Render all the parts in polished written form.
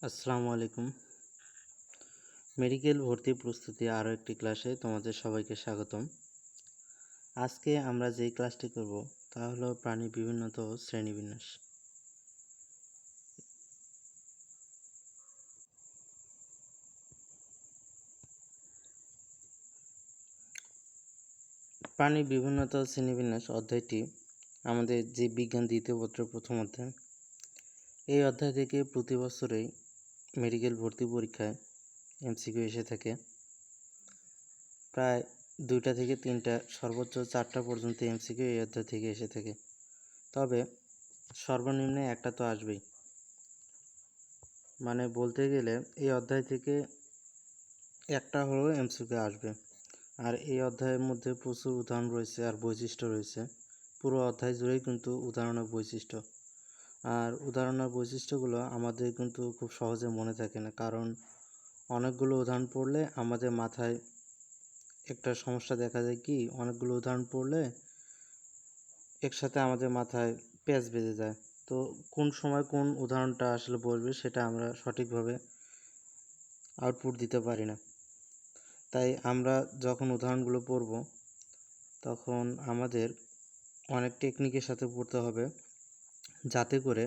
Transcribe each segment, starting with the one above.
আসসালামু আলাইকুম। মেডিকেল ভর্তি প্রস্তুতি আরও একটি ক্লাসে তোমাদের সবাইকে স্বাগতম। আজকে আমরা যেই ক্লাসটি করব তা হলো প্রাণী বিভিন্নতা ও শ্রেণীবিন্যাস। প্রাণী বিভিন্নতা ও শ্রেণীবিন্যাস অধ্যায়টি আমাদের জীববিজ্ঞান দ্বিতীয় পত্রের প্রথম অধ্যায়। এই অধ্যায় থেকে প্রতি বছরেই মেডিকেল ভর্তি পরীক্ষায় এমসিকিউ এসে থাকে। প্রায় 2টা থেকে 3টা সর্বোচ্চ 4টা পর্যন্ত এমসিকিউ এই অধ্যায় থেকে এসে থাকে। তবে সর্বনিম্ন একটা তো আসবেই। মানে বলতে গেলে এই অধ্যায় থেকে একটা হলেও এমসিকিউ আসবে। আর এই অধ্যায়ের মধ্যে প্রচুর উদাহরণ রয়েছে আর বৈশিষ্ট্য রয়েছে। পুরো অধ্যায় জুড়েই কিন্তু উদাহরণ ও বৈশিষ্ট্য। আর উদাহরণ আর বৈশিষ্ট্যগুলো আমাদের কিন্তু খুব সহজে মনে থাকে না, কারণ অনেকগুলো উদাহরণ পড়লে আমাদের মাথায় একটা সমস্যা দেখা যায় কি, অনেকগুলো উদাহরণ পড়লে একসাথে আমাদের মাথায় প্যাঁচ বেঁধে যায়। তো কোন সময় কোন উদাহরণটা আসলে বসবে সেটা আমরা সঠিকভাবে আউটপুট দিতে পারি না। তাই আমরা যখন উদাহরণগুলো পড়ব তখন আমাদের অনেক টেকনিকের সাথে পড়তে হবে, যাতে করে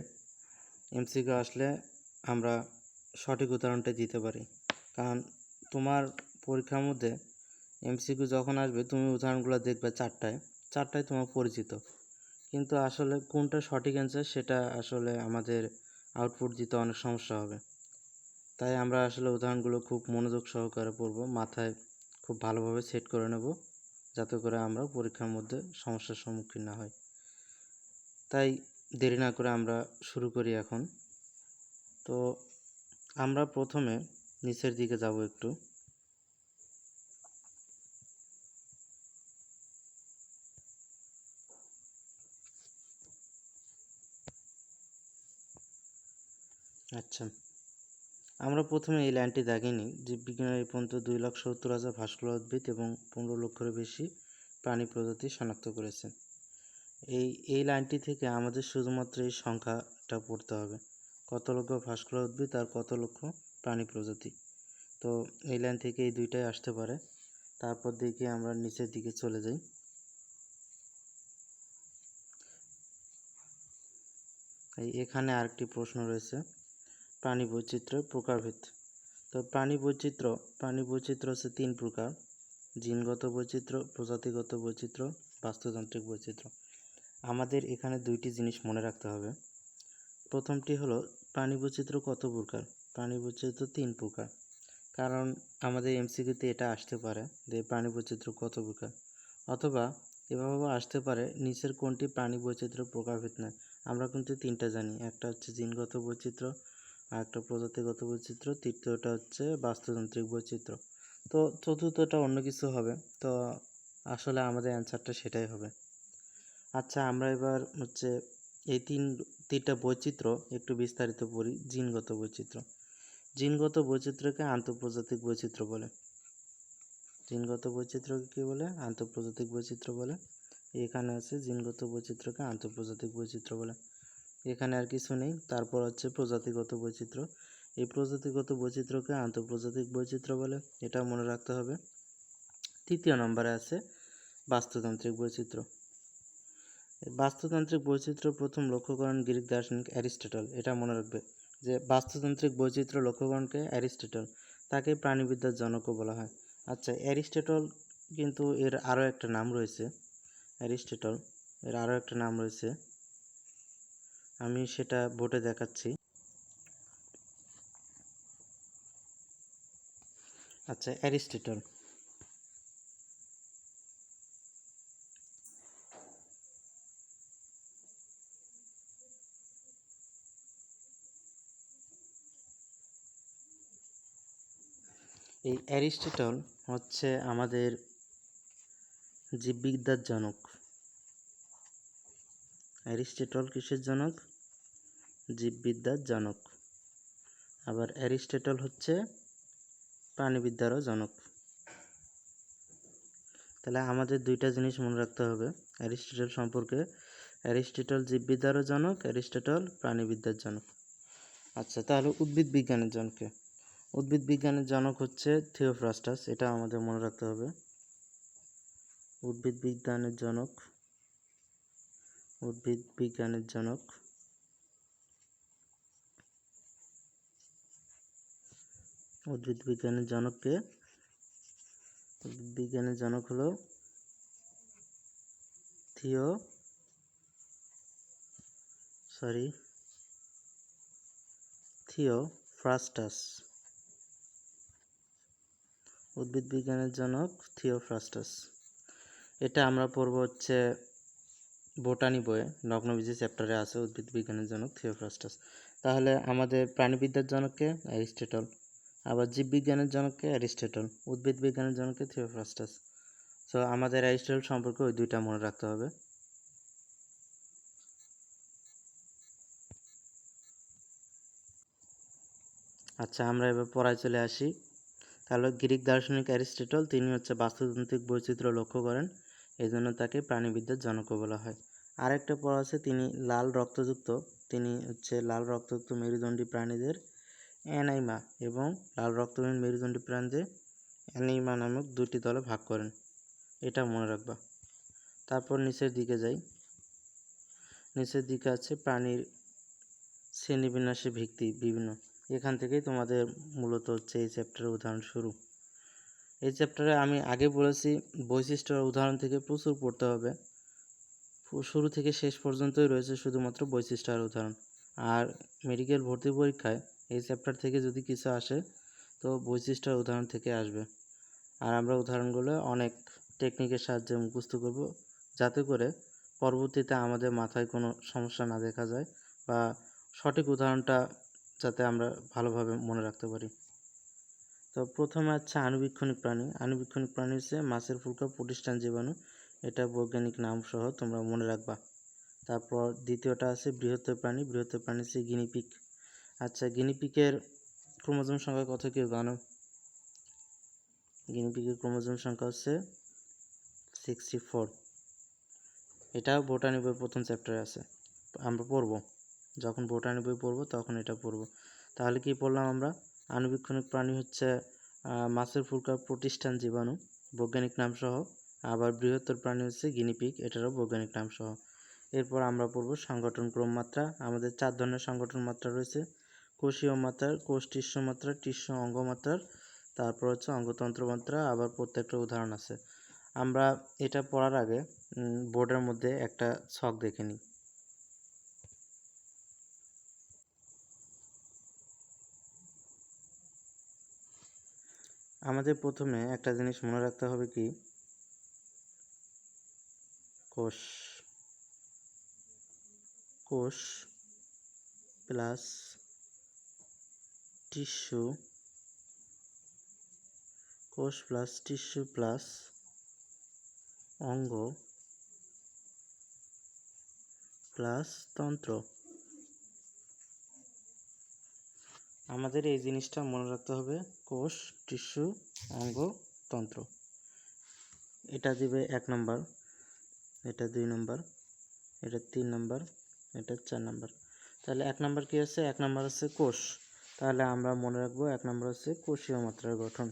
এমসিকিউ আসলে আমরা সঠিক উদাহরণটা দিতে পারি। কারণ তোমার পরীক্ষার মধ্যে এমসিকিউ যখন আসবে তুমি উদাহরণগুলো দেখবে চারটায় তোমার পরিচিত, কিন্তু আসলে কোনটা সঠিক অ্যান্সার সেটা আসলে আমাদের আউটপুট দিতে অনেক সমস্যা হবে। তাই আমরা আসলে উদাহরণগুলো খুব মনোযোগ সহকারে পড়ব, মাথায় খুব ভালোভাবে সেট করে নেব, যাতে করে আমরা পরীক্ষার মধ্যে সমস্যার সম্মুখীন না হই। তাই দেরি না করে আমরা শুরু করি এখন। তো আমরা প্রথমে নিচের দিকে যাব একটু। আচ্ছা, আমরা প্রথমে এই লাইনটি দাগিয়ে নিই। জীববিজ্ঞানের এই পর্যন্ত 2,70,000 ভাস্কুলার উদ্ভিদ এবং 15 লক্ষেরও বেশি প্রাণী প্রজাতি শনাক্ত করেছে। এই লাইনটি থেকে আমাদের শুধুমাত্র এই সংখ্যাটা পড়তে হবে, কত লক্ষ ভাস্কুলার উদ্ভিদ আর কত লক্ষ প্রাণী প্রজাতি। তো এই লাইন থেকে এই দুইটাই আসতে পারে। তারপর দেখি আমরা নিচের দিকে চলে যাই। এখানে আরেকটি প্রশ্ন রয়েছে, প্রাণী বৈচিত্র্যের প্রকারভেদ। তো প্রাণী বৈচিত্র্য হচ্ছে 3 প্রকার: জিনগত বৈচিত্র্য, প্রজাতিগত বৈচিত্র্য, বাস্তুতান্ত্রিক বৈচিত্র্য। আমাদের এখানে দুইটি জিনিস মনে রাখতে হবে। প্রথমটি হলো প্রাণী বৈচিত্র্য কত প্রকার। প্রাণী বৈচিত্র্য 3 প্রকার। কারণ আমাদের এমসিকিউতে এটা আসতে পারে যে প্রাণী বৈচিত্র্য কত প্রকার, অথবা এভাবেও আসতে পারে নিচের কোনটি প্রাণী বৈচিত্র্য প্রকারভেদ নয়। আমরা কিন্তু 3টা জানি, একটা হচ্ছে জিনগত বৈচিত্র্য, আর একটা প্রজাতিগত বৈচিত্র্য, তৃতীয়টা হচ্ছে বাস্তুতান্ত্রিক বৈচিত্র্য। তো চতুর্থটা অন্য কিছু হবে। তো আসলে আমাদের অ্যান্সারটা সেটাই হবে। আচ্ছা, আমরা এবার হচ্ছে এই তিনটা বৈচিত্র্য একটু বিস্তারিত পড়ি। জিনগত বৈচিত্র্যকে আন্তঃপ্রজাতিক বৈচিত্র্য বলে। জিনগত বৈচিত্র্যকে কী বলে? আন্তঃপ্রজাতিক বৈচিত্র্য বলে। এখানে আছে জিনগত বৈচিত্র্যকে আন্তঃপ্রজাতিক বৈচিত্র্য বলে। এখানে আর কিছু নেই। তারপর হচ্ছে প্রজাতিগত বৈচিত্র্য। এই প্রজাতিগত বৈচিত্র্যকে আন্তঃপ্রজাতিক বৈচিত্র্য বলে, এটা মনে রাখতে হবে। তৃতীয় নম্বরে আছে বাস্তুতান্ত্রিক বৈচিত্র্য। বাস্তুতান্ত্রিক বৈচিত্র্য প্রথম লক্ষ্য করেন গ্রিক দার্শনিক অ্যারিস্টটল। এটা মনে রাখবে যে বাস্তুতান্ত্রিক বৈচিত্র্য লক্ষ্যকরণকে অ্যারিস্টটল, তাকে প্রাণীবিদ্যার জনকও বলা হয়। আচ্ছা, অ্যারিস্টটল কিন্তু এর আরও একটা নাম রয়েছে। আমি সেটা বোর্ডে দেখাচ্ছি। আচ্ছা, অ্যারিস্টটল হচ্ছে আমাদের জীববিদ্যার জনক। অ্যারিস্টটল কিসের জনক? জীববিদ্যার জনক। আবার অ্যারিস্টটল হচ্ছে প্রাণীবিদ্যারও জনক। তাহলে আমাদের দুইটা জিনিস মনে রাখতে হবে অ্যারিস্টটল সম্পর্কে। অ্যারিস্টটল জীববিদ্যারও জনক, অ্যারিস্টটল প্রাণীবিদ্যার জনক। আচ্ছা, তাহলে উদ্ভিদ বিজ্ঞানের জনকে, উদ্ভিদ বিজ্ঞানের জনক হচ্ছে থিওফ্রাস্টাস, এটা আমাদের মনে রাখতে হবে। উদ্ভিদ বিজ্ঞানের জনক, উদ্ভিদ বিজ্ঞানের জনক উদ্ভিদ বিজ্ঞানের জনককে, উদ্ভিদ বিজ্ঞানের জনক হলো থিওফ্রাস্টাস। উদ্ভিদ বিজ্ঞানের জনক থিওফ্রাস্টাস। এটা আমরা পড়ব হচ্ছে বোটানি বইয়ে, নগ্নবীজি চ্যাপ্টারে আছে উদ্ভিদ বিজ্ঞানের জনক থিওফ্রাস্টাস। তাহলে আমাদের প্রাণীবিদ্যার জনককে অ্যারিস্টটল, আবার জীববিজ্ঞানের জনককে অ্যারিস্টটল, উদ্ভিদ বিজ্ঞানের জনককে থিওফ্রাস্টাস। তো আমাদের অ্যারিস্টটল সম্পর্কে ওই দুইটা মনে রাখতে হবে। আচ্ছা, আমরা এবার পড়ায় চলে আসি। তাহলে গ্রিক দার্শনিক অ্যারিস্টটল, তিনি হচ্ছে বাস্তুতান্ত্রিক বৈচিত্র্য লক্ষ্য করেন, এই জন্য তাকে প্রাণীবিদ্যার জনকও বলা হয়। আরেকটা পড়া আছে, তিনি লাল রক্তযুক্ত মেরুদণ্ডী প্রাণীদের অ্যানাইমা এবং লাল রক্তহীন মেরুদণ্ডী প্রাণীদের অ্যানিমা নামক দুটি দলে ভাগ করেন, এটা মনে রাখবা। তারপর নিচের দিকে যাই। নিচের দিকে আছে প্রাণীর শ্রেণীবিন্যাসে ভিত্তি বিভিন্ন, এখান থেকেই তোমাদের মূলত হচ্ছে এই চ্যাপ্টারের উদাহরণ শুরু। এই চ্যাপ্টারে আমি আগে বলেছি বৈশিষ্ট্যের উদাহরণ থেকে প্রচুর পড়তে হবে, শুরু থেকে শেষ পর্যন্তই রয়েছে শুধুমাত্র বৈশিষ্ট্যের উদাহরণ। আর মেডিকেল ভর্তি পরীক্ষায় এই চ্যাপ্টার থেকে যদি কিছু আসে তো বৈশিষ্ট্যের উদাহরণ থেকে আসবে। আর আমরা উদাহরণগুলো অনেক টেকনিকের সাহায্যে মুখস্থ করব, যাতে করে পরবর্তীতে আমাদের মাথায় কোনো সমস্যা না দেখা যায়, বা সঠিক উদাহরণটা যাতে আমরা ভালোভাবে মনে রাখতে পারি। তো প্রথমে আছে আণুবীক্ষণিক প্রাণী। আণুবীক্ষণিক প্রাণী হচ্ছে মাছের ফুলকা প্রতিষ্ঠান জীবাণু, এটা বৈজ্ঞানিক নাম সহ তোমরা মনে রাখবা। তারপর দ্বিতীয়টা আছে বৃহত্তর প্রাণী। বৃহত্তর প্রাণী হচ্ছে গিনিপিগ। আচ্ছা, গিনিপিগের ক্রোমোজোম সংখ্যা কত কেউ জানো? গিনিপিগের ক্রোমোজোম সংখ্যা হচ্ছে 64। এটা বোটানি বই প্রথম চ্যাপ্টারে আছে, আমরা পড়ব যখন বোটানি বই পড়ব তখন এটা পড়ব। তাহলে কি পড়লাম আমরা? আণুবীক্ষণিক প্রাণী হচ্ছে মাছের ফুলকা প্রতিষ্ঠান জীবাণু, বৈজ্ঞানিক নাম সহ। আবার বৃহত্তর প্রাণী হচ্ছে গিনিপিগ, এটারও বৈজ্ঞানিক নাম সহ। এরপর আমরা পড়ব সংগঠন ক্রম মাত্রা। আমাদের 4 ধরনের সংগঠন মাত্রা রয়েছে: কোষীয় মাত্রার, কোষ টিস্যু মাত্রা, টিস্যু অঙ্গ মাত্রার, তারপর হচ্ছে অঙ্গতন্ত্র মাত্রা, আবার প্রত্যেকটা উদাহরণ আছে। আমরা এটা পড়ার আগে বোর্ডের মধ্যে একটা ছক দেখে নিই। আমাদের প্রথমে একটা জিনিস মনে রাখতে হবে, কি? কোষ, কোষ প্লাস টিস্যু, কোষ প্লাস টিস্যু প্লাস অঙ্গ প্লাস তন্ত্র। আমাদের এই জিনিসটা মনে রাখতে হবে, কোষ, টিস্যু, অঙ্গ, তন্ত্র। এটা দিবে 1 নম্বর, এটা 2 নম্বর, এটা 3 নম্বর, এটা 4 নম্বর। তাহলে 1 নম্বর কি আছে? 1 নম্বর হচ্ছে কোষ। তাহলে আমরা মনে রাখবো 1 নম্বর হচ্ছে কোষীয় মাত্রার গঠন,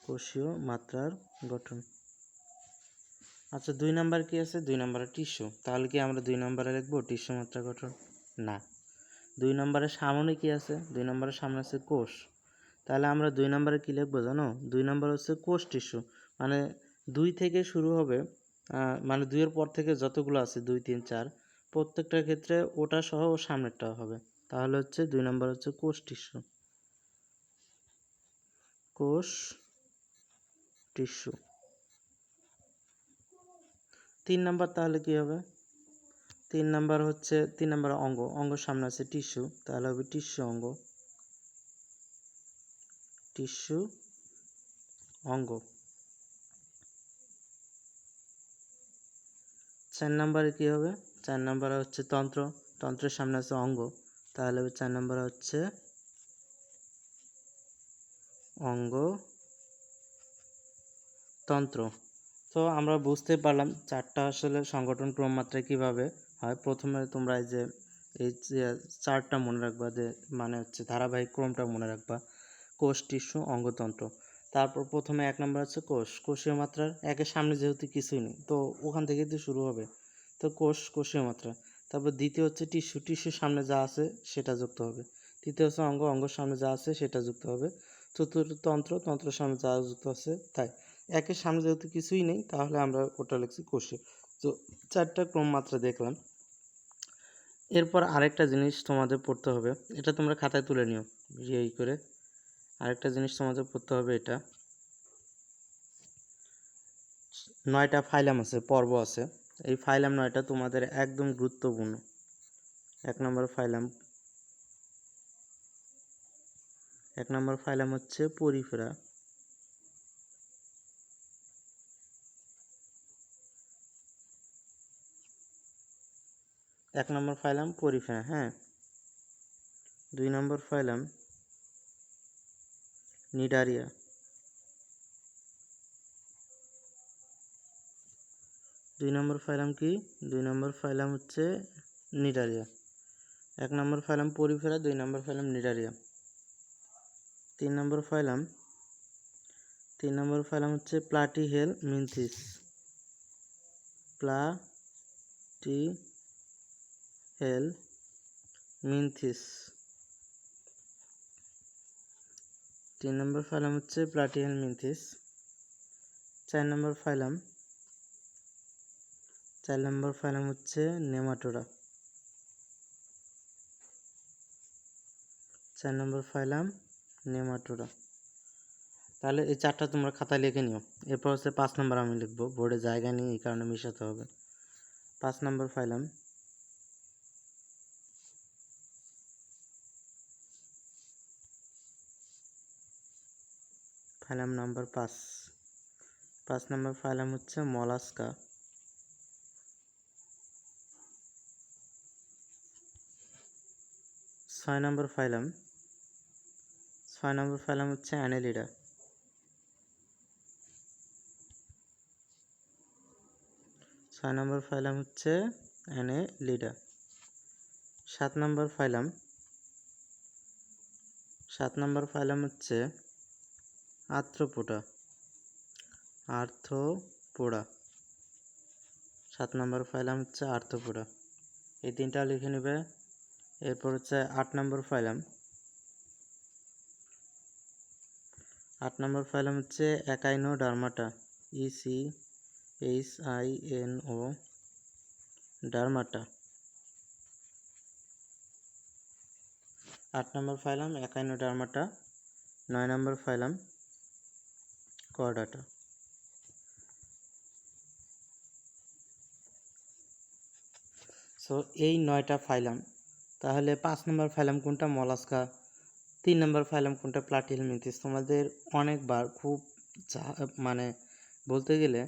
কোষীয় মাত্রার গঠন। আচ্ছা, 2 নম্বর কি আছে? 2 নম্বরে টিস্যু। তাহলে কি আমরা 2 নম্বরে লিখবো টিস্যু মাত্রা গঠন? না। 2 নম্বরের সামনে কি আছে? 2 নম্বরের সামনে আছে কোষ। তাহলে আমরা 2 নম্বরে কি লিখবো জানো? 2 নম্বর হচ্ছে কোষ টিস্যু। মানে 2 থেকে শুরু হবে, মানে 2 এর পর থেকে যতগুলো আছে 2, 3, 4 প্রত্যেকটার ক্ষেত্রে ওটা সহ সামনেরটা হবে। তাহলে হচ্ছে 2 নম্বর হচ্ছে কোষ টিস্যু, কোষ টিস্যু। 3 নম্বর তাহলে কি হবে? 3 নম্বর হচ্ছে 3 নম্বর অঙ্গ। অঙ্গের সামনে আছে টিস্যু, তাহলে হবে টিস্যু অঙ্গ, টিস্যু অঙ্গ। 4 নম্বরে কি হবে? 4 নম্বরে হচ্ছে তন্ত্র। তন্ত্রের সামনে আছে অঙ্গ, তাহলে 4 নম্বরে হচ্ছে অঙ্গ তন্ত্র। তো আমরা বুঝতে পারলাম 4টা আসলে সংগঠন ক্রম মাত্রা কিভাবে হয়। প্রথমে তোমরা এই যে চার্টটা মনে রাখবা, যে মানে হচ্ছে ধারাবাহিক ক্রমটা মনে রাখবা, কোষ, টিস্যু, অঙ্গতন্ত্র। তারপর প্রথমে 1 নম্বর হচ্ছে কোষ। কোষীয় মাত্রার একের সামনে যেহেতু কিছুই নেই, তো ওখান থেকেই তো শুরু হবে, তো কোষ কোষীয় মাত্রা। তারপর দ্বিতীয় হচ্ছে টিস্যু, টিস্যুর সামনে যা আছে সেটা যুক্ত হবে। তৃতীয় হচ্ছে অঙ্গ, অঙ্গের সামনে যা আছে সেটা যুক্ত হবে। চতুর্থ তন্ত্র, তন্ত্রের সামনে যা যুক্ত আছে তাই। একের সামনে যেহেতু কিছুই নেই, তাহলে আমরা ওটা লিখছি কোষীয়। তো 4টা ক্রম মাত্রা দেখলাম। এরপর আরেকটা জিনিস তোমাদের পড়তে হবে, এটা তোমরা খাতায় তুলে নিও এই করে। আরেকটা জিনিস তোমাদের পড়তে হবে, এটা 9টা ফাইলাম আছে, পর্ব আছে। এই ফাইলাম 9টা তোমাদের একদম গুরুত্বপূর্ণ। 1 নম্বর ফাইলাম হচ্ছে পরিফেরা। 1 নম্বর ফাইলাম পরিফেরা, হ্যাঁ। 2 নম্বর ফাইলাম নিডারিয়া। 2 নম্বর ফাইলাম কি? 2 নম্বর ফাইলাম হচ্ছে নিডারিয়া। 1 নম্বর ফাইলাম পরিফেরা, 2 নম্বর ফাইলাম নিডারিয়া। 3 নম্বর ফাইলাম হচ্ছে প্লাটিহেলমিনথিস। প্লাটিহেলমিনথিস। 3 নম্বর ফাইলাম হচ্ছে প্লাটিহেলমিনথিস। 4 নম্বর ফাইলাম হচ্ছে নেমাটোডা। 4 নম্বর ফাইলাম নেমাটোডা। তাহলে এই 4টা তোমরা খাতায় লিখে নিও। এরপর হচ্ছে 5 নম্বর আমি লিখবো, বোর্ডে জায়গা নিয়ে, এই কারণে মেশাতে হবে। 5 নম্বর ফাইলাম নাম্বার 5। 5 নম্বর ফাইলাম হচ্ছে মলাস্কা। 6 নম্বর ফাইলাম হচ্ছে অ্যানেলিডা। 6 নম্বর ফাইলাম হচ্ছে অ্যানেলিডা। 7 নম্বর ফাইলাম হচ্ছে আর্থ্রোপোডা। 7 নম্বর ফাইলাম হচ্ছে আর্থ্রোপোডা। এই 3টা লিখে নেবে। এরপর হচ্ছে 8 নম্বর ফাইলাম। 8 নম্বর ফাইলাম হচ্ছে একাইনোডার্মাটা। ECHINO ডার্মাটা। 8 নম্বর ফাইলাম একাইনোডার্মাটা। 9 নম্বর ফাইলাম কর্ডাটা। সো এই 9টা ফাইলাম। তাহলে 5 নম্বর ফাইলাম কোনটা? মলাস্কা। 3 নম্বর ফাইলাম কোনটা? প্লাটিহেলমিনথিস। তোমাদের অনেকবার খুব মানে বলতে গেলে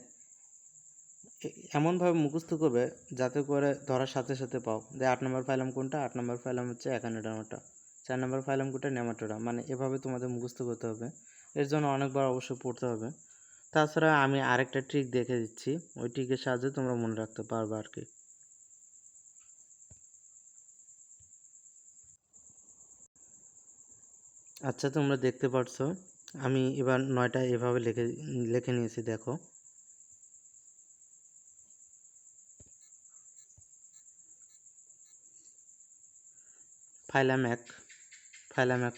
এমনভাবে মুখস্থ করবে যাতে করে ধরার সাথে সাথে পাও যে 8 নম্বর ফাইলাম কোনটা। 8 নম্বর ফাইলাম হচ্ছে একাইনোডার্মাটা। 4 নম্বর ফাইলাম কোনটা? নেমাটোডা। মানে এভাবে তোমাদের মুখস্থ করতে হবে। এর জন্য অনেকবার অবশ্যই পড়তে হবে। তাছাড়া আমি আরেকটা ট্রিক দেখে দিচ্ছি, ওই ট্রিকের সাহায্যে তোমরা মনে রাখতে পারবে আর কি। আচ্ছা, তোমরা দেখতে পাচ্ছো আমি এবার 9টা এভাবে লিখে নিয়েছি, দেখো। Phylum 1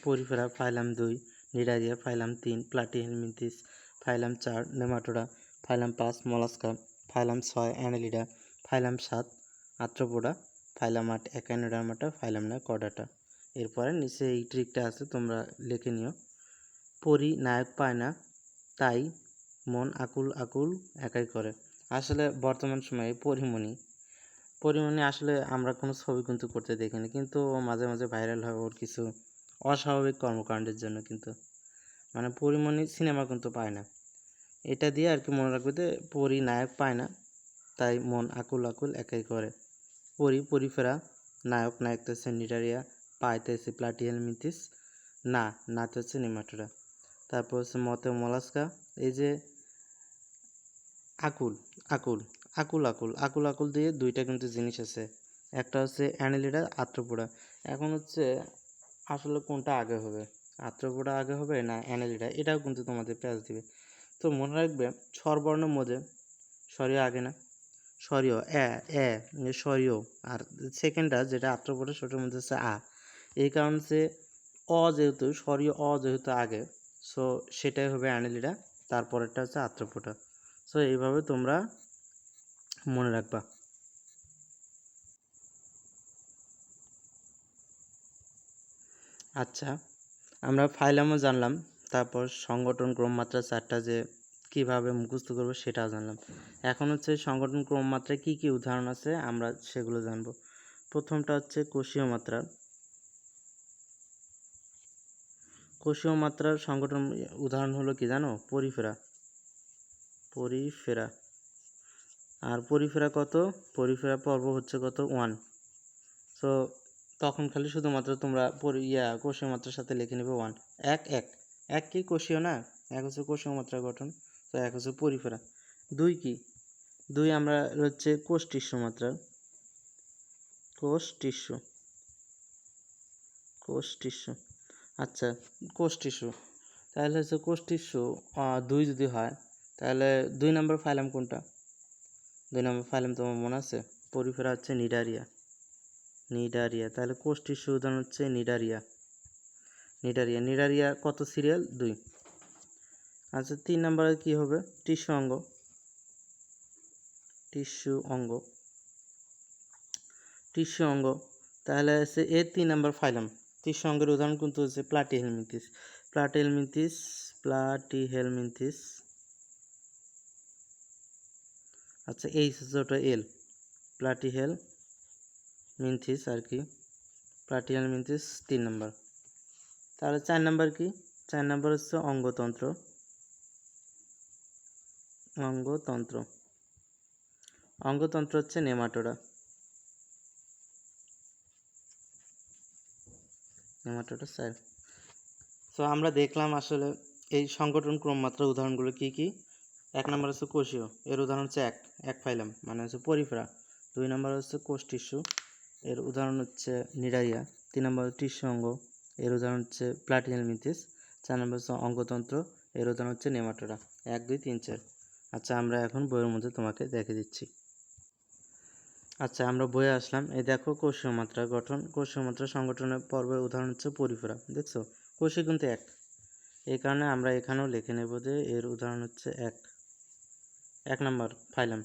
Porifera. Phylum 2 Cnidaria. Phylum 3 Platyhelminthes. Phylum 4 Nematoda. Phylum 5 Mollusca. Phylum 6 Annelida. Phylum 7 Arthropoda. Phylum 8 Echinodermata. Phylum 9 Chordata. এরপরে নিচে এই ট্রিকটা আছে, তোমরা লিখে নিও। পরি নায়ক পায় না, তাই মন আকুল আকুল একাই করে। আসলে বর্তমান সময়ে পরিমণি আসলে আমরা কোনো ছবি কিন্তু করতে দেখিনি, কিন্তু ও মাঝে মাঝে ভাইরাল হয় ওর কিছু অস্বাভাবিক কর্মকাণ্ডের জন্য। কিন্তু মানে পরিমণি সিনেমা কিন্তু পায় না, এটা দিয়ে আর কি মনে রাখবে যে পরি নায়ক পায় না, তাই মন আকুল আকুল একাই করে। পরিফেরা। নায়কটা হচ্ছে নিডারিয়া। পাইতে হচ্ছে প্লাটিহেলমিনথিস। নাতে হচ্ছে নেমাটোডা। তারপর হচ্ছে মতে মলাস্কা। এই যে আকুল আকুল দিয়ে 2টা কিন্তু জিনিস আছে, একটা হচ্ছে অ্যানেলিডা, আর্থ্রোপোডা। এখন হচ্ছে আসলে কোনটা আগে হবে, আর্থ্রোপোডা আগে হবে না অ্যানেলিডা, এটাও কিন্তু তোমাদের প্যাচ দিবে। তো মনে রাখবে স্বরবর্ণের মধ্যে স্বরীয় আগে না, স্বরীয় স্বরীয়, আর সেকেন্ডটা যেটা আর্থ্রোপোডা সেটার মধ্যে হচ্ছে আ। এই কারণে হচ্ছে যেহেতু স্বরীয় যেহেতু আগে, সো সেটাই হবে অ্যানেলিডা, তারপরেরটা হচ্ছে আর্থ্রোপোডা। সো এইভাবে তোমরা মনে রাখবা। আচ্ছা, আমরা ফাইলামও জানলাম, তারপর সংগঠন ক্রমমাত্রা চারটা যে কিভাবে মুখস্থ করবো সেটাও জানলাম। এখন হচ্ছে সংগঠন ক্রমমাত্রায় কি কি উদাহরণ আছে আমরা সেগুলো জানবো। প্রথমটা হচ্ছে কোষীয় মাত্রা। কোষীয় মাত্রার সংগঠন উদাহরণ হলো কি জানো? পরিফেরা। আর পরিফেরা কত? পরিফেরা পর্ব হচ্ছে কত? 1। সো তখন খালি শুধুমাত্র তোমরা কোষীয় মাত্রার সাথে লিখে নেবে 1। এক কি কোষীয় না? এক হচ্ছে কোষীয় মাত্রার গঠন, তো এক হচ্ছে পরিফেরা। 2 কি? 2 আমরা হচ্ছে কোষ টিস্যু মাত্রা। কোষ টিস্যু। আচ্ছা, কোষ টিস্যু, তাহলে হচ্ছে কোষ টিস্যু 2 যদি হয়, তাহলে 2 নম্বর ফাইলাম কোনটা? 2 নম্বর ফাইলাম তোমার মনে আছে? পরিফেরা হচ্ছে নিডারিয়া। তাহলে কোষ টিস্যু উদাহরণ হচ্ছে নিডারিয়া কত সিরিয়াল? 2। আচ্ছা, 3 নম্বরে কি হবে? টিস্যু অঙ্গ। তাহলে হচ্ছে এর 3 নম্বর ফাইলাম। টিস্যু অঙ্গের উদাহরণ কিন্তু হচ্ছে প্লাটিহেলমিনথিস। আচ্ছা, এই ছোট এল, প্লাটিহেলমিনথিস আর কি, প্লাটিহেলমিনথিস 3 নম্বর। তাহলে 4 নম্বর কি? 4 নম্বর হচ্ছে অঙ্গতন্ত্র। অঙ্গতন্ত্র হচ্ছে নেমাটোডা 4। তো আমরা দেখলাম আসলে এই সংগঠন ক্রমমাত্রা উদাহরণগুলো কি কি। 1 নম্বর হচ্ছে কোষীয়, এর উদাহরণ হচ্ছে এক ফাইলাম মানে হচ্ছে পরিফেরা। 2 নম্বর হচ্ছে কোষ টিস্যু, এর উদাহরণ হচ্ছে নিডারিয়া। 3 নম্বর টিস্যু অঙ্গ, এর উদাহরণ হচ্ছে প্লাটিহেলমিনথিস। 4 নম্বর হচ্ছে অঙ্গতন্ত্র, এর উদাহরণ হচ্ছে নেমাটোডা। 1 2 3 4। আচ্ছা, আমরা এখন বইয়ের মধ্যে তোমাকে দেখে দিচ্ছি। আচ্ছা, আমরা বইয়ে আসলাম। এই দেখো কোষীয় মাত্রা গঠন। কোষীয় মাত্রা সংগঠনের পর্বের উদাহরণ হচ্ছে পরিফেরা। দেখছো কোষে কিন্তু 1, এই কারণে আমরা এখানেও লিখে নেব যে এর উদাহরণ হচ্ছে 1 নম্বর ফাইলাম।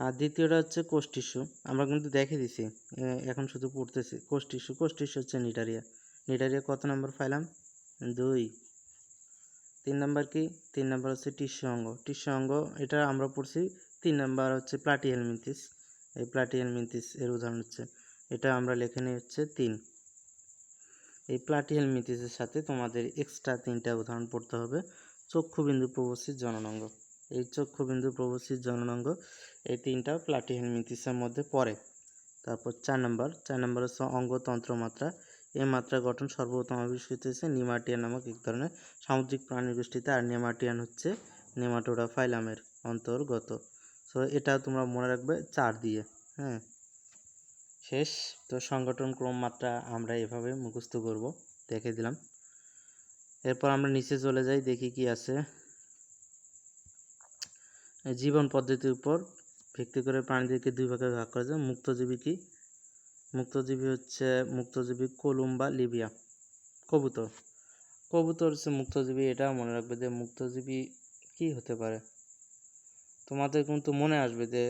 আর দ্বিতীয়টা হচ্ছে কোষ টিস্যু, আমরা কিন্তু দেখে দিছি, এখন শুধু পড়তেছি। কোষ টিস্যু হচ্ছে নিডারিয়া কত নম্বর ফাইলাম? 2। 3 নম্বর কি? 3 নম্বর হচ্ছে টিস্যু অঙ্গ, এটা আমরা পড়ছি। 3 নম্বর হচ্ছে প্লাটিহেলমিনথিস। এই প্লাটিহেলমিনথিস এর উদাহরণ হচ্ছে, এটা আমরা লিখে নিই হচ্ছে 3। এই প্লাটিহেলমিনথিসের সাথে তোমাদের এক্সট্রা 3টা উদাহরণ পড়তে হবে। চক্ষুবিন্দু প্রবস্থিত জননাঙ্গ, এই চক্ষুবিন্দু প্রবস্থিত জননাঙ্গ এই 3টা প্লাটিহেলমিনথিসের মধ্যে পড়ে। তারপর 4 নম্বর হচ্ছে অঙ্গতন্ত্র মাত্রা। এই মাত্রা গঠন সর্বপ্রথম আবিষ্কৃত হয়েছে নিমাটিয়ান নামক এক ধরনের সামুদ্রিক প্রাণীর গোষ্ঠীতে, আর নিমাটিয়ান হচ্ছে নেমাটোডা ফাইলামের অন্তর্গত। সো এটা তোমরা মনে রাখবে 4 দিয়ে। হ্যাঁ, শেষ। তো সংগঠন ক্রম মাত্রা আমরা এভাবে মুখস্থ করব, দেখে দিলাম। এরপর আমরা নিচে চলে যাই, দেখি কি আছে। জীবন পদ্ধতির উপর ভিত্তি করে প্রাণীদেরকে 2 ভাগে ভাগ করা যায়। মুক্তজীবী কি? মুক্তজীবী কলুম্বা লিবিয়া। কবুতর হচ্ছে মুক্তজীবী। এটা মনে রাখবে যে মুক্তজীবী কি হতে পারে, তোমাদের কিন্তু মনে আসবে যে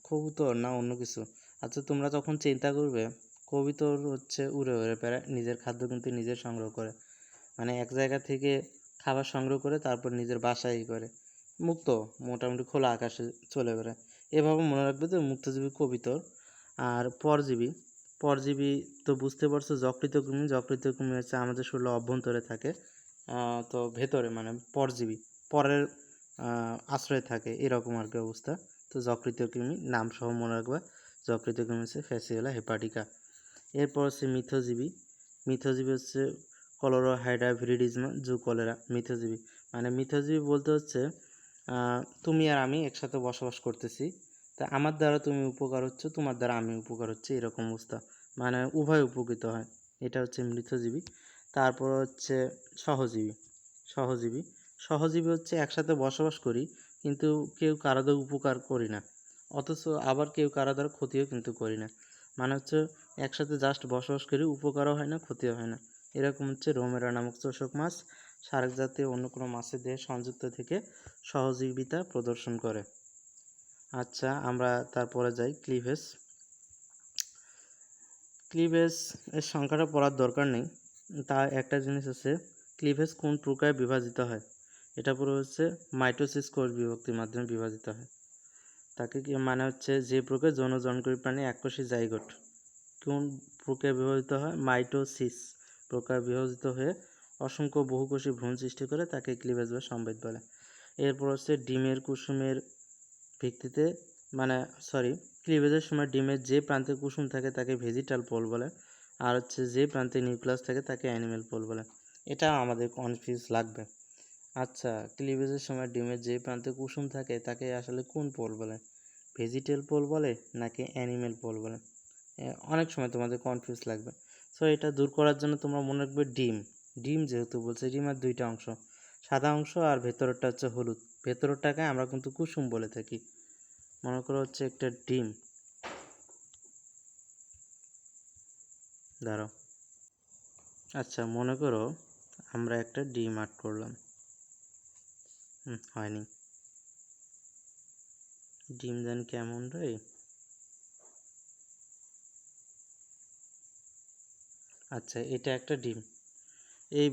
কবুতর না অন্য কিছু। আচ্ছা, তোমরা তখন চিন্তা করবে কবুতর হচ্ছে উড়ে বেড়ায়, নিজের খাদ্য কিন্তু নিজে সংগ্রহ করে, মানে এক জায়গা থেকে খাবার সংগ্রহ করে তারপর নিজের বাসায় করে, মোটামুটি খোলা আকাশে চলে বেড়ায়। এভাবে মনে রাখবে যে মুক্তজীবী কবুতর। আর পরজীবী তো বুঝতে পারছো, যকৃত কৃমি হচ্ছে আমাদের শরীরে অভ্যন্তরে থাকে, তো ভেতরে মানে পরজীবী, পরের আশ্রয়ে থাকে, এরকম আর কি অবস্থা। তো যকৃত কৃমি নাম সহ মনে রাখবা, যকৃত কৃমি হচ্ছে ফ্যাসিওলা হেপাটিকা। এরপর হচ্ছে মিথজীবী হচ্ছে কলোরোহাইড্রা ভিরিডিজমা জু কলেরা। মিথজীবী বলতে হচ্ছে তুমি আর আমি একসাথে বসবাস করতেছি, তা আমার দ্বারা তুমি উপকার হচ্ছে, তোমার দ্বারা আমি উপকার হচ্ছে, এরকম অবস্থা, মানে উভয় উপকৃত হয়। এটা হচ্ছে মৃতজীবী। তারপর হচ্ছে সহজীবী। সহজীবী সহজীবী হচ্ছে একসাথে বসবাস করি, কিন্তু কেউ কারো দ্বারা উপকার করি না, অথচ আবার কেউ কারো দ্বারা ক্ষতিও কিন্তু করি না। মানে হচ্ছে একসাথে জাস্ট বসবাস করি, উপকারও হয় না, ক্ষতিও হয় না। এরকম হচ্ছে রোমেরা নামক চোষক মাছ শার্ক জাতীয় অন্য কোনো মাছের দেহে সংযুক্ত থেকে সহজীবিতা প্রদর্শন করে। আচ্ছা, আমরা তারপরে যাই ক্লিভেজ। ক্লিভেজ এর সংখ্যাটা পড়ার দরকার নেই, তা একটা জিনিস আছে, ক্লিভেজ কোন প্রকারে বিভাজিত হয়। এটা পুরো হচ্ছে মাইটোসিস কোষ বিভক্তির মাধ্যমে বিভাজিত হয়। তাকে কি মানে হচ্ছে যে প্রকার যৌন জনকোষী প্রাণী এককোষী জাইগোট কোন প্রক্রিয়ায় বিভাজিত হয়, মাইটোসিস প্রকার বিভাজিত হয়ে অসংখ্য বহুকোষী ভ্রূণ সৃষ্টি করে, তাকে ক্লিভেজ বা সম্ভেদ বলে। এরপর হচ্ছে ডিমের কুসুমের ভিত্তিতে ক্লিভেজের সময় ডিমের যে প্রান্তে কুসুম থাকে তাকে ভেজিটাল পোল বলে, আর হচ্ছে যে প্রান্তে নিউক্লিয়াস থাকে তাকে অ্যানিমেল পোল বলে। এটা আমাদের কনফিউজ লাগবে। আচ্ছা, ক্লিভেজের সময় ডিমের যে প্রান্তে কুসুম থাকে তাকে আসলে কোন পোল বলে, ভেজিটাল পোল বলে নাকি অ্যানিমেল পোল বলে? অনেক সময় তোমাদের কনফিউজ লাগবে। সো এটা দূর করার জন্য তোমরা মনে রাখবে ডিম যেহেতু বলছে, ডিমের দুইটা অংশ, সাদা অংশ আর ভেতরটা হচ্ছে হলুদ, ভেতরটাকে আমরা কিন্তু কুসুম বলে থাকি। মনে করো হচ্ছে একটা ডিম, দাঁড়াও, আচ্ছা মনে করো আমরা একটা ডিম আর্ট করলাম, হয়নি, ডিম জানি কেমন রে, আচ্ছা এটা একটা ডিম, এই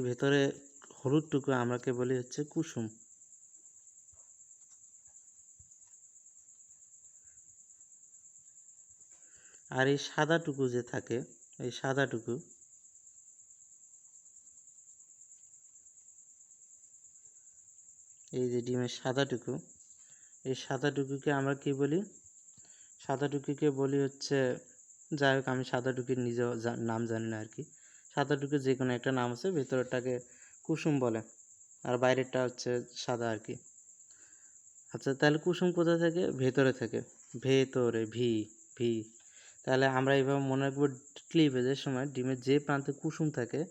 ভেতরে হলুদটুকু আমরাকে বলি হচ্ছে কুসুম, আর এই সাদাটুকু যে থাকে, এই সাদাটুকু, এই যে ডিমের সাদাটুকু, এই সাদাটুকুকে আমরা কি বলি, সাদাটুকুকে বলি হচ্ছে, যাই হোক আমি সাদাটুকুর নিজেও নাম জানি না আর কি, সাদাটুকুর যে কোনো একটা নাম আছে, ভেতরটাকে কুসুম বলে আর বাইরেরটা হচ্ছে সাদা আর কি। আচ্ছা তাহলে কুসুম কোথায় থাকে, ভেতরে থাকে, ভেতরে ভি ভি তাহলে আমরা এইভাবে মনে রাখবো, ক্লিভেজের সময় ডিমের যে প্রান্তে কুসুম থাকে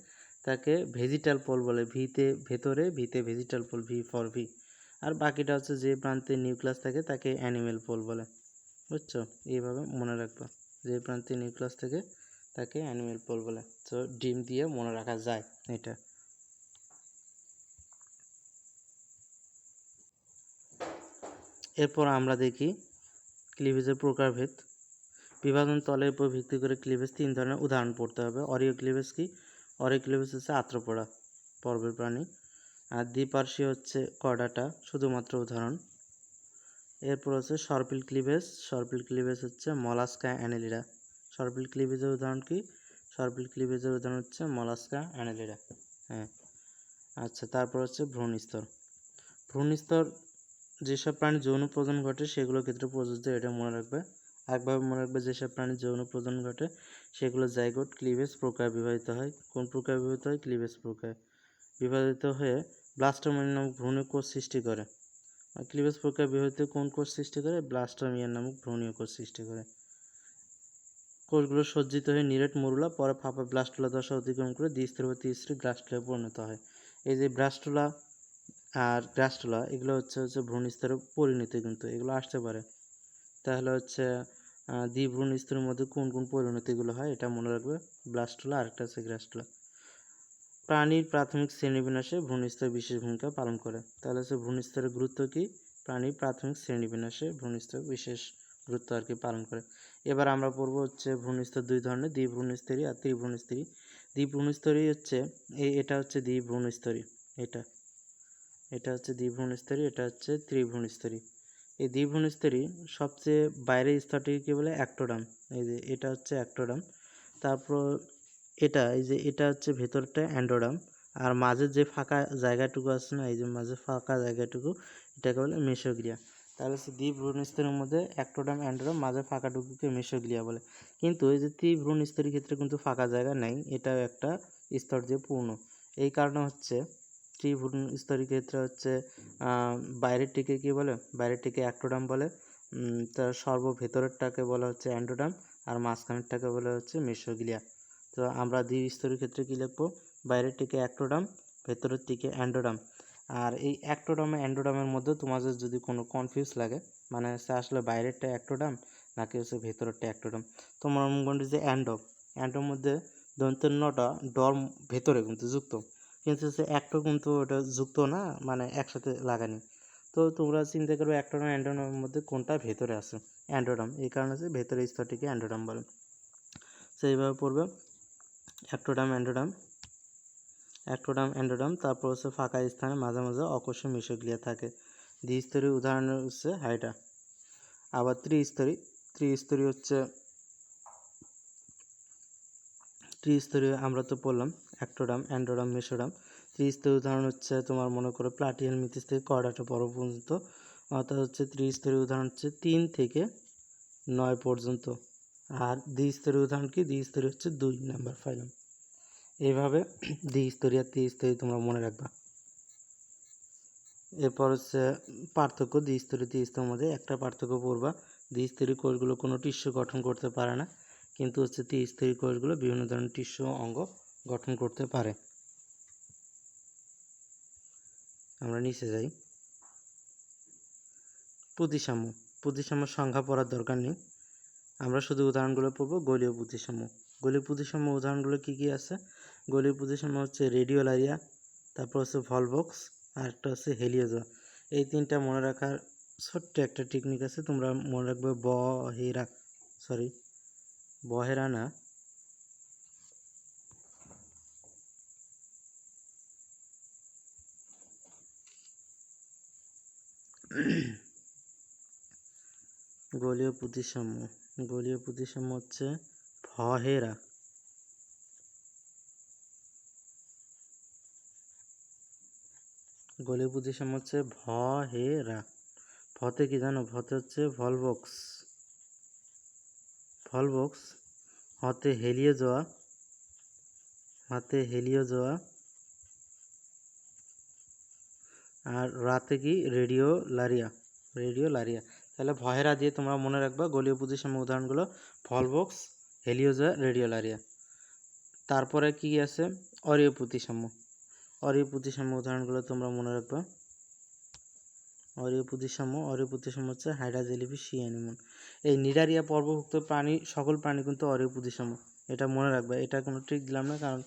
তাকে ভেজিটাল পোল বলে, ভিতে ভেতরে, ভিতে vegetal pole, V for V. আর বাকিটা হচ্ছে যে প্রান্তে নিউক্লিয়াস থাকে তাকে অ্যানিমেল পোল বলে, বুঝছো? এইভাবে মনে রাখবা, যে প্রান্তে নিউক্লিয়াস থাকে তাকে অ্যানিমেল পোল বলে। তো ডিম দিয়ে মনে রাখা যায় এটা। এরপর আমরা দেখি ক্লিভেজের প্রকারভেদ। বিভাজন তলের উপর ভিত্তি করে ক্লিভেজ তিন ধরনের উদাহরণ পড়তে হবে। অরিও ক্লিভেজ কি? অরিও ক্লিভেজ হচ্ছে আর্থ্রোপোডা পর্বের প্রাণী, আর দ্বিপার্শ্বীয় হচ্ছে কর্ডাটা শুধুমাত্র উদাহরণ। এরপর হচ্ছে সর্পিল ক্লিভেজ। সর্পিল ক্লিভেজ হচ্ছে মলাস্কা অ্যানেলিডা। সর্পিল ক্লিভেজের উদাহরণ কি? সর্পিল ক্লিভেজের উদাহরণ হচ্ছে মলাস্কা অ্যানেলিডা। হ্যাঁ, আচ্ছা তারপর হচ্ছে ভ্রূণস্তর। ভ্রূণস্তর যেসব প্রাণীর যৌন প্রজনন ঘটে সেগুলোর ক্ষেত্রে প্রযোজ্য, এটা মনে রাখবে। একভাবে মনে রাখবে, যেসব প্রাণীর যৌন প্রজনন ঘটে সেগুলো জাইগোট ক্লিভেজ প্রকার বিভাজিত হয়। কোন প্রকার বিভাজিত হয়? ক্লিভেজ প্রকার বিভাজিত হয়ে ব্লাস্টোমিয়ার নামক ভ্রূণীয় কোষ সৃষ্টি করে। আর ক্লিভেজ প্রকার বিভাজিত কোন কোষ সৃষ্টি করে? ব্লাস্টোমিয়ার নামক ভ্রূণীয় কোষ সৃষ্টি করে। কোষগুলো সজ্জিত হয়ে নিরেট মরুলা, পরে ফাঁপা ব্লাস্টুলা দশা অতিক্রম করে দ্বিস্তরী বা ত্রিস্তরী গ্রাস্টুলায় পরিণত হয়। এই যে ব্লাস্টুলা আর গ্রাস্টুলা এগুলো হচ্ছে ভ্রূণস্তরের পরিণতি, কিন্তু এগুলো আসতে পারে। তাহলে হচ্ছে দ্বিভ্রূণ স্তরের মধ্যে কোন কোন পরিণতিগুলো হয় এটা মনে রাখবে, ব্লাস্টুলা আর একটা হচ্ছে গ্রাস্টুলা। প্রাণীর প্রাথমিক শ্রেণীবিন্যাসে ভ্রূণস্তর বিশেষ ভূমিকা পালন করে। তাহলে হচ্ছে ভ্রূণস্তরের গুরুত্ব কি? প্রাণীর প্রাথমিক শ্রেণীবিন্যাসে ভ্রূণস্তর বিশেষ গুরুত্ব আর কি পালন করে। এবার আমরা পড়বো হচ্ছে ভ্রূণস্তর দুই ধরনের, দ্বিভ্রূণস্তরী আর ত্রিভ্রূণস্তরী। দ্বিভ্রূণস্তরী হচ্ছে এটা হচ্ছে দ্বিভ্রূণস্তরী, এটা এটা হচ্ছে দ্বিভ্রূণস্তরী, এটা হচ্ছে ত্রিভ্রূণস্তরী। এই দ্বিভ্রূণস্তরী সবচেয়ে বাইরের স্তরটিকে কী বলে? অ্যাক্টোডাম। এই যে এটা হচ্ছে অ্যাক্টোডাম, তারপর এটা হচ্ছে ভেতরটা অ্যান্ডোডাম, আর মাঝের যে ফাঁকা জায়গাটুকু আছে না, এই যে মাঝে ফাঁকা জায়গাটুকু, এটাকে বলে মেসোগ্লিয়া। তাহলে হচ্ছে দ্বিভ্রূণস্তরীর মধ্যে অ্যাক্টোডাম, অ্যান্ডোডাম, মাঝে ফাঁকাটুকুকে মেসোগ্লিয়া বলে। কিন্তু এই যে ত্রিভ্রূণস্তরীর ক্ষেত্রে কিন্তু ফাঁকা জায়গা নেই, এটাও একটা স্তর দিয়ে পূর্ণ। এই কারণে হচ্ছে ত্রিভ্রূণস্তরীর ক্ষেত্রে হচ্ছে বাইরেরটিকে কী বলে? বাইরেরটিকে অ্যাক্টোডাম বলে, তার সর্বভেতরেরটাকে বলা হচ্ছে অ্যান্ডোডার্ম আর মাঝখানেরটাকে বলা হচ্ছে মেসোগ্লিয়া। তো আমরা দ্বিস্তরীর ক্ষেত্রে কী লিখবো, বাইরের দিকে অ্যাক্টোডার্ম, ভেতরের দিকে অ্যান্ডোডার্ম। আর এই অ্যাক্টোডার্ম অ্যান্ডোডার্মের মধ্যে তোমাদের যদি কোনো কনফিউজ লাগে, মানে হচ্ছে আসলে বাইরেরটা অ্যাক্টোডার্ম নাকি হচ্ছে ভেতরেরটা অ্যাক্টোডার্ম, তোমার মনে করি যে অ্যান্ডোর মধ্যে দন্তন্যটা ডর ভেতরে কিন্তু যুক্ত, কিন্তু হচ্ছে অ্যাক্টো কিন্তু ওটা যুক্ত না, মানে একসাথে লাগানি। তো তোমরা চিন্তা করবে অ্যাক্টোডার্ম অ্যান্ডোডার্মের মধ্যে কোনটা ভেতরে আছে, অ্যান্ডোডার্ম, এই কারণে হচ্ছে ভেতরের স্তরটিকে অ্যান্ডোডার্ম বলে। তো এইভাবে পড়বে অ্যাক্টোডার্ম অ্যান্ডোডার্ম, তারপর হচ্ছে ফাঁকা স্থানে মাঝে মাঝে অকোষীয় মিশোগ্লিয়া থাকে। দ্বিস্তরীয় উদাহরণ হচ্ছে হাইডা। আবার ত্রিস্তরীয় হচ্ছে ত্রিস্তরীয় আমরা তো পড়লাম অ্যাক্টোডার্ম, অ্যান্ডোডার্ম, মেসোডার্ম। ত্রিস্তরীয় উদাহরণ হচ্ছে তোমার মনে করো প্লাটিয়াল মিথিস থেকে কর্ডাটা পর্ব পর্যন্ত, অর্থাৎ হচ্ছে ত্রিস্তরীয় উদাহরণ হচ্ছে 3 থেকে 9 পর্যন্ত। আর দ্বিস্তরীয় উদাহরণ কি, দ্বিস্তরীয় হচ্ছে 2 নাম্বার ফাইলাম। এইভাবে দ্বিস্তরীয় আর ত্রিস্তরীয় তোমরা মনে রাখবা। এরপর হচ্ছে পার্থক্য দ্বিস্তরীয় ত্রিস্তরীর মধ্যে একটা পার্থক্য পড়বা, দ্বিস্তরীয় কোষগুলো কোনো টিস্যু গঠন করতে পারে না, কিন্তু হচ্ছে ত্রিস্তরীয় কোষগুলো বিভিন্ন ধরনের টিস্যু অঙ্গ গঠন করতে পারে। আমরা নিচে যাই। প্রতিসাম্য সংখ্যা পড়ার দরকার নেই, আমরা শুধু উদাহরণগুলো পড়বো। গোলীয় প্রতিসাম্য উদাহরণগুলো কি কি আছে, গোলীয় প্রতিসাম্য হচ্ছে রেডিওলারিয়া, তারপর হচ্ছে ভলভক্স, আর একটা হচ্ছে হেলিওজোয়া। এই তিনটা মনে রাখার ছোট্ট একটা টেকনিক আছে, তোমরা মনে রাখবে বহেরা না, গোলীয় প্রতিসাম্য হচ্ছে ভহেরা। গোলীয় প্রতিসাম্য হচ্ছে ভহেরা। ভতে কি জানো, ভতে হচ্ছে ভলভক্স, হতে হেলিওজোয়া, আর রাতে কি রেডিওলারিয়া। তাহলে ভহেরা দিয়ে তোমরা মনে রাখবা গোলীয় প্রতিসাম্য উদাহরণগুলো ভলভক্স, হেলিওজোয়া, রেডিওলারিয়া। তারপরে কি আছে, অরীয় প্রতিসাম্য উদাহরণগুলো তোমরা মনে রাখবা। অরীয় প্রতিসাম্য হচ্ছে হাইড্রা, জেলিফিশ, সি অ্যানিমন। এই নিডারিয়া পর্বভুক্ত প্রাণী, সকল প্রাণী কিন্তু অরীয় প্রতিসাম্য, এটা মনে রাখবা। এটা কোনো ট্রিক দিলাম না, কারণ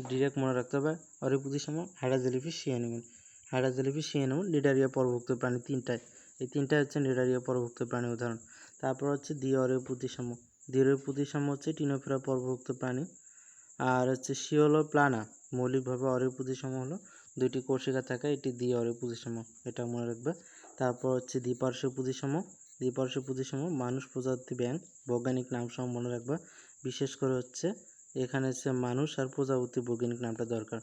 ডিরেক্ট মনে রাখতে হবে। অরীয় প্রতিসাম্য hydra, jellyfish, sea anemone. Cnidaria পর্বভুক্ত প্রাণী এই তিনটাই হচ্ছে নিডারিয়া পর্বভুক্ত প্রাণী উদাহরণ। তারপর হচ্ছে দ্বিঅরীয় প্রতিসাম্য হচ্ছে টিনোফেরা পর্বভুক্ত প্রাণী। আর হচ্ছে সিওলোপ্লানা, মৌলিকভাবে অরীয় প্রতিসাম্য হলো 2টি কোষিকা থাকে, এটি দ্বিঅরীয় প্রতিসাম্য, এটা মনে রাখবে। তারপর হচ্ছে দ্বিপার্শ্বীয় প্রতিসাম্য মানুষ প্রজাপতি ব্যাঙ, বৈজ্ঞানিক নাম সহ মনে রাখবা। বিশেষ করে হচ্ছে এখানে হচ্ছে মানুষ আর প্রজাপতি বৈজ্ঞানিক নামটা দরকার।